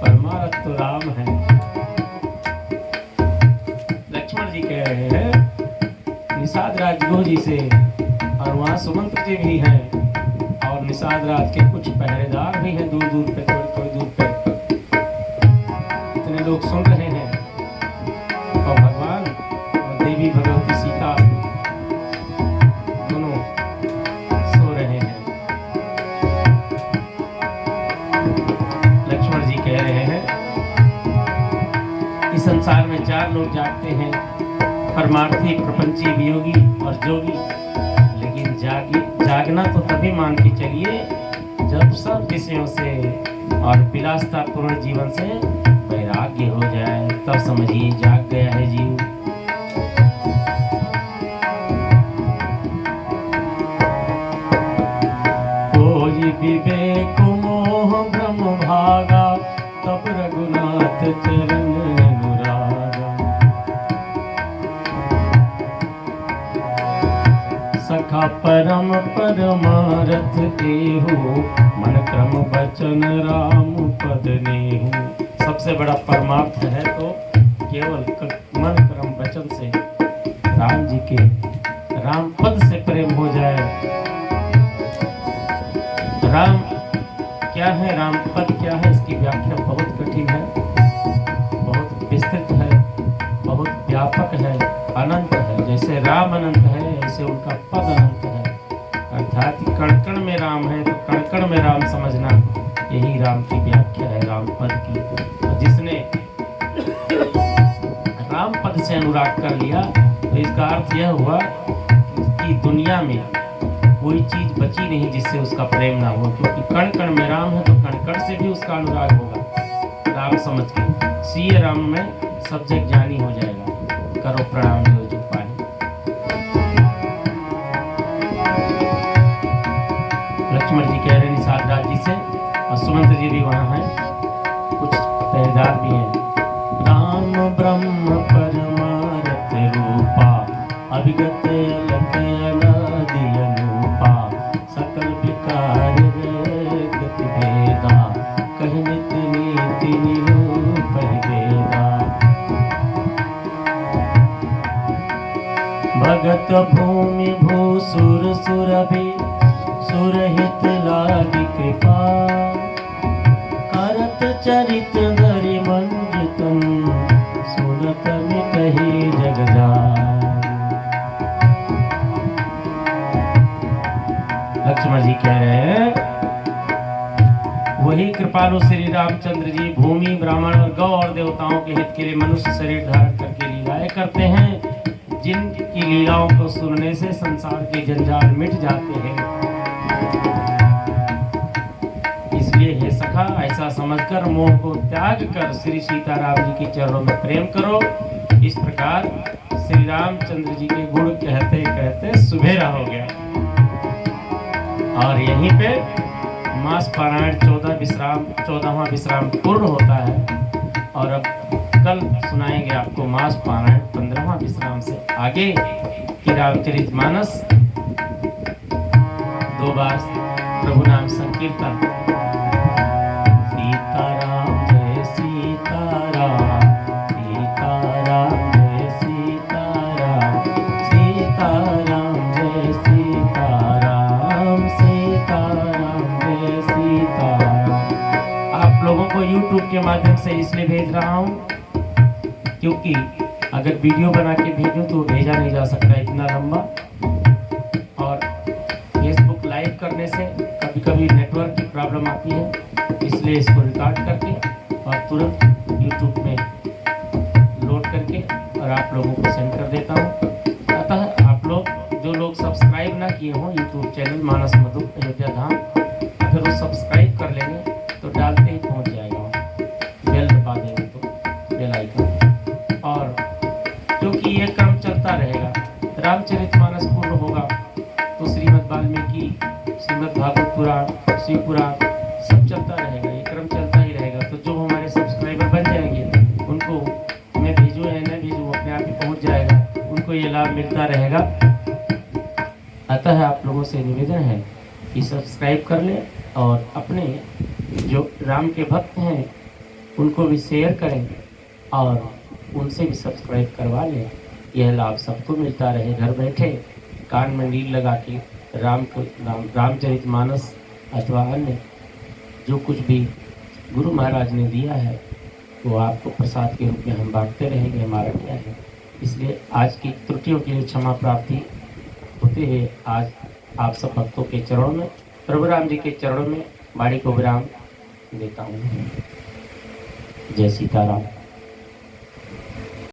परमार्थ तो राम है लक्ष्मण जी कह रहे हैं निषाद राज गुरु जी से और वहाँ सुमंत्र जी भी हैं और निषाद राज के कुछ पहरेदार भी हैं दूर दूर पे थोड़ी दूर पे इतने लोग सुन रहे हैं और भगवान और देवी भगवती सीता दोनों सो रहे हैं लक्ष्मण जी कह रहे हैं इस संसार में चार लोग जागते हैं परमार्थी प्रपंची वियोगी और जोगी लेकिन वैरागना तो तभी मान के चलिए जब सब विषयों से और विलासतापूर्ण जीवन से वैराग्य हो जाए, तब समझिए जाग गया है जीव। कोई विवेक मोह भ्रम भागा, तब रघुनाथ चरण अनुरागा। सखा परम परमारथ देहु, मन क्रम वचन राम पद नेहु। सबसे बड़ा परमार्थ है तो केवल मन क्रम वचन से राम जी के राम पद से प्रेम हो जाए। राम क्या है, राम पद क्या है, इसकी व्याख्या बहुत कठिन है, बहुत विस्तृत है, बहुत व्यापक है, अनंत है। जैसे राम अनंत है ऐसे उनका पद अनंत है। अर्थात कण कण में राम है तो कण कण में राम समझना, यही राम की व्याख्या है राम पद की। जिसने राम पद से अनुराग कर लिया तो इसका अर्थ यह हुआ कि दुनिया में कोई चीज बची नहीं जिससे उसका प्रेम ना हो, क्योंकि कण कण में राम है तो कण कण से भी उसका अनुराग होगा। राम समझ के सीए राम में सब जग जानी हो जाएगा। करो प्रणाम जो जो पानी। लक्ष्मण जी कह रहे हैं निषाद राज जी से, और सुमंत जी भी वहाँ हैं, कुछ पहरेदार भी हैं। राम ब्रह्म परमारथ रूपा, अभिगत लख अनादि अनूपा। सकल विकार गति भेदा, कहि नित नीति निरूपहि वेदा। भगत भूमि भूसुर सुरभि, सुरहित लागी कृपा। करत चरित धरि मंजतन, सुनत मिटहि जग जान। लक्ष्मण जी कह रहे हैं वही कृपालु श्री रामचंद्र जी भूमि ब्राह्मण और गौ और देवताओं के हित के लिए मनुष्य शरीर धारण करके लीलाएं करते हैं, जिनकी लीलाओं को सुनने से संसार के जंजाल मिट जाते हैं। इसलिए हे सखा, ऐसा समझकर मोह को त्याग कर श्री सीताराम जी के चरणों में प्रेम करो। इस प्रकार श्री रामचंद्र जी के गुण कहते कहते सुबेरा हो गया। और यहीं पे मास पारायण 14वां विश्राम पूर्ण होता है। और अब कल सुनाएंगे आपको मास पारायण 15वां विश्राम से आगे कि रामचरितमानस 2 बार प्रभु नाम संकीर्तन। सीताराम जय सीताराम, सीताराम जय सीताराम, सीताराम जय सीताराम, सीताराम जय सीताराम। आप लोगों को YouTube के माध्यम से इसलिए भेज रहा हूँ क्योंकि अगर वीडियो बना के भेजूं तो भेजा नहीं जा सकता इतना लंबा, और फेसबुक लाइव करने से कभी कभी नेटवर्क की प्रॉब्लम आती है, इसलिए इसको रिकॉर्ड करके और तुरंत YouTube में लोड करके और आप लोगों को सेंड कर देता हूँ। अतः आप लोग जो लोग सब्सक्राइब ना किए हों YouTube चैनल मानस मधु अयोध्या धाम, अगर वो सब्सक्राइब कर लेंगे तो डालते ही पहुँच जाएगा। बेल दबा देंगे तो बेल आइकन। और क्योंकि ये क्रम चलता रहेगा, रामचरितमानस पूर्ण होगा तो श्रीमद् वाल्मीकि, श्रीमद् भागवत पुराण, शिव पुराण सब चलता रहेगा, ये क्रम चलता ही रहेगा। तो जो हमारे सब्सक्राइबर बन जाएंगे उनको मैं भेजूँ या न भेजूँ अपने आप ही पहुँच जाएगा, उनको ये लाभ मिलता रहेगा। अतः आप लोगों से निवेदन है कि सब्सक्राइब कर लें और अपने जो राम के भक्त हैं उनको भी शेयर करें और उनसे भी सब्सक्राइब करवा लें। यह लाभ सबको मिलता रहे। घर बैठे कान में लीड लगा के रामचरितमानस अथवा अन्य जो कुछ भी गुरु महाराज ने दिया है वो आपको प्रसाद के रूप में हम बांटते रहेंगे। हमारा क्या है, इसलिए आज की त्रुटियों के लिए क्षमा प्राप्ति होते हुए आज आप सब भक्तों के चरणों में, प्रभु राम जी के चरणों में वाणी को विराम देता हूँ। जय सीताराम।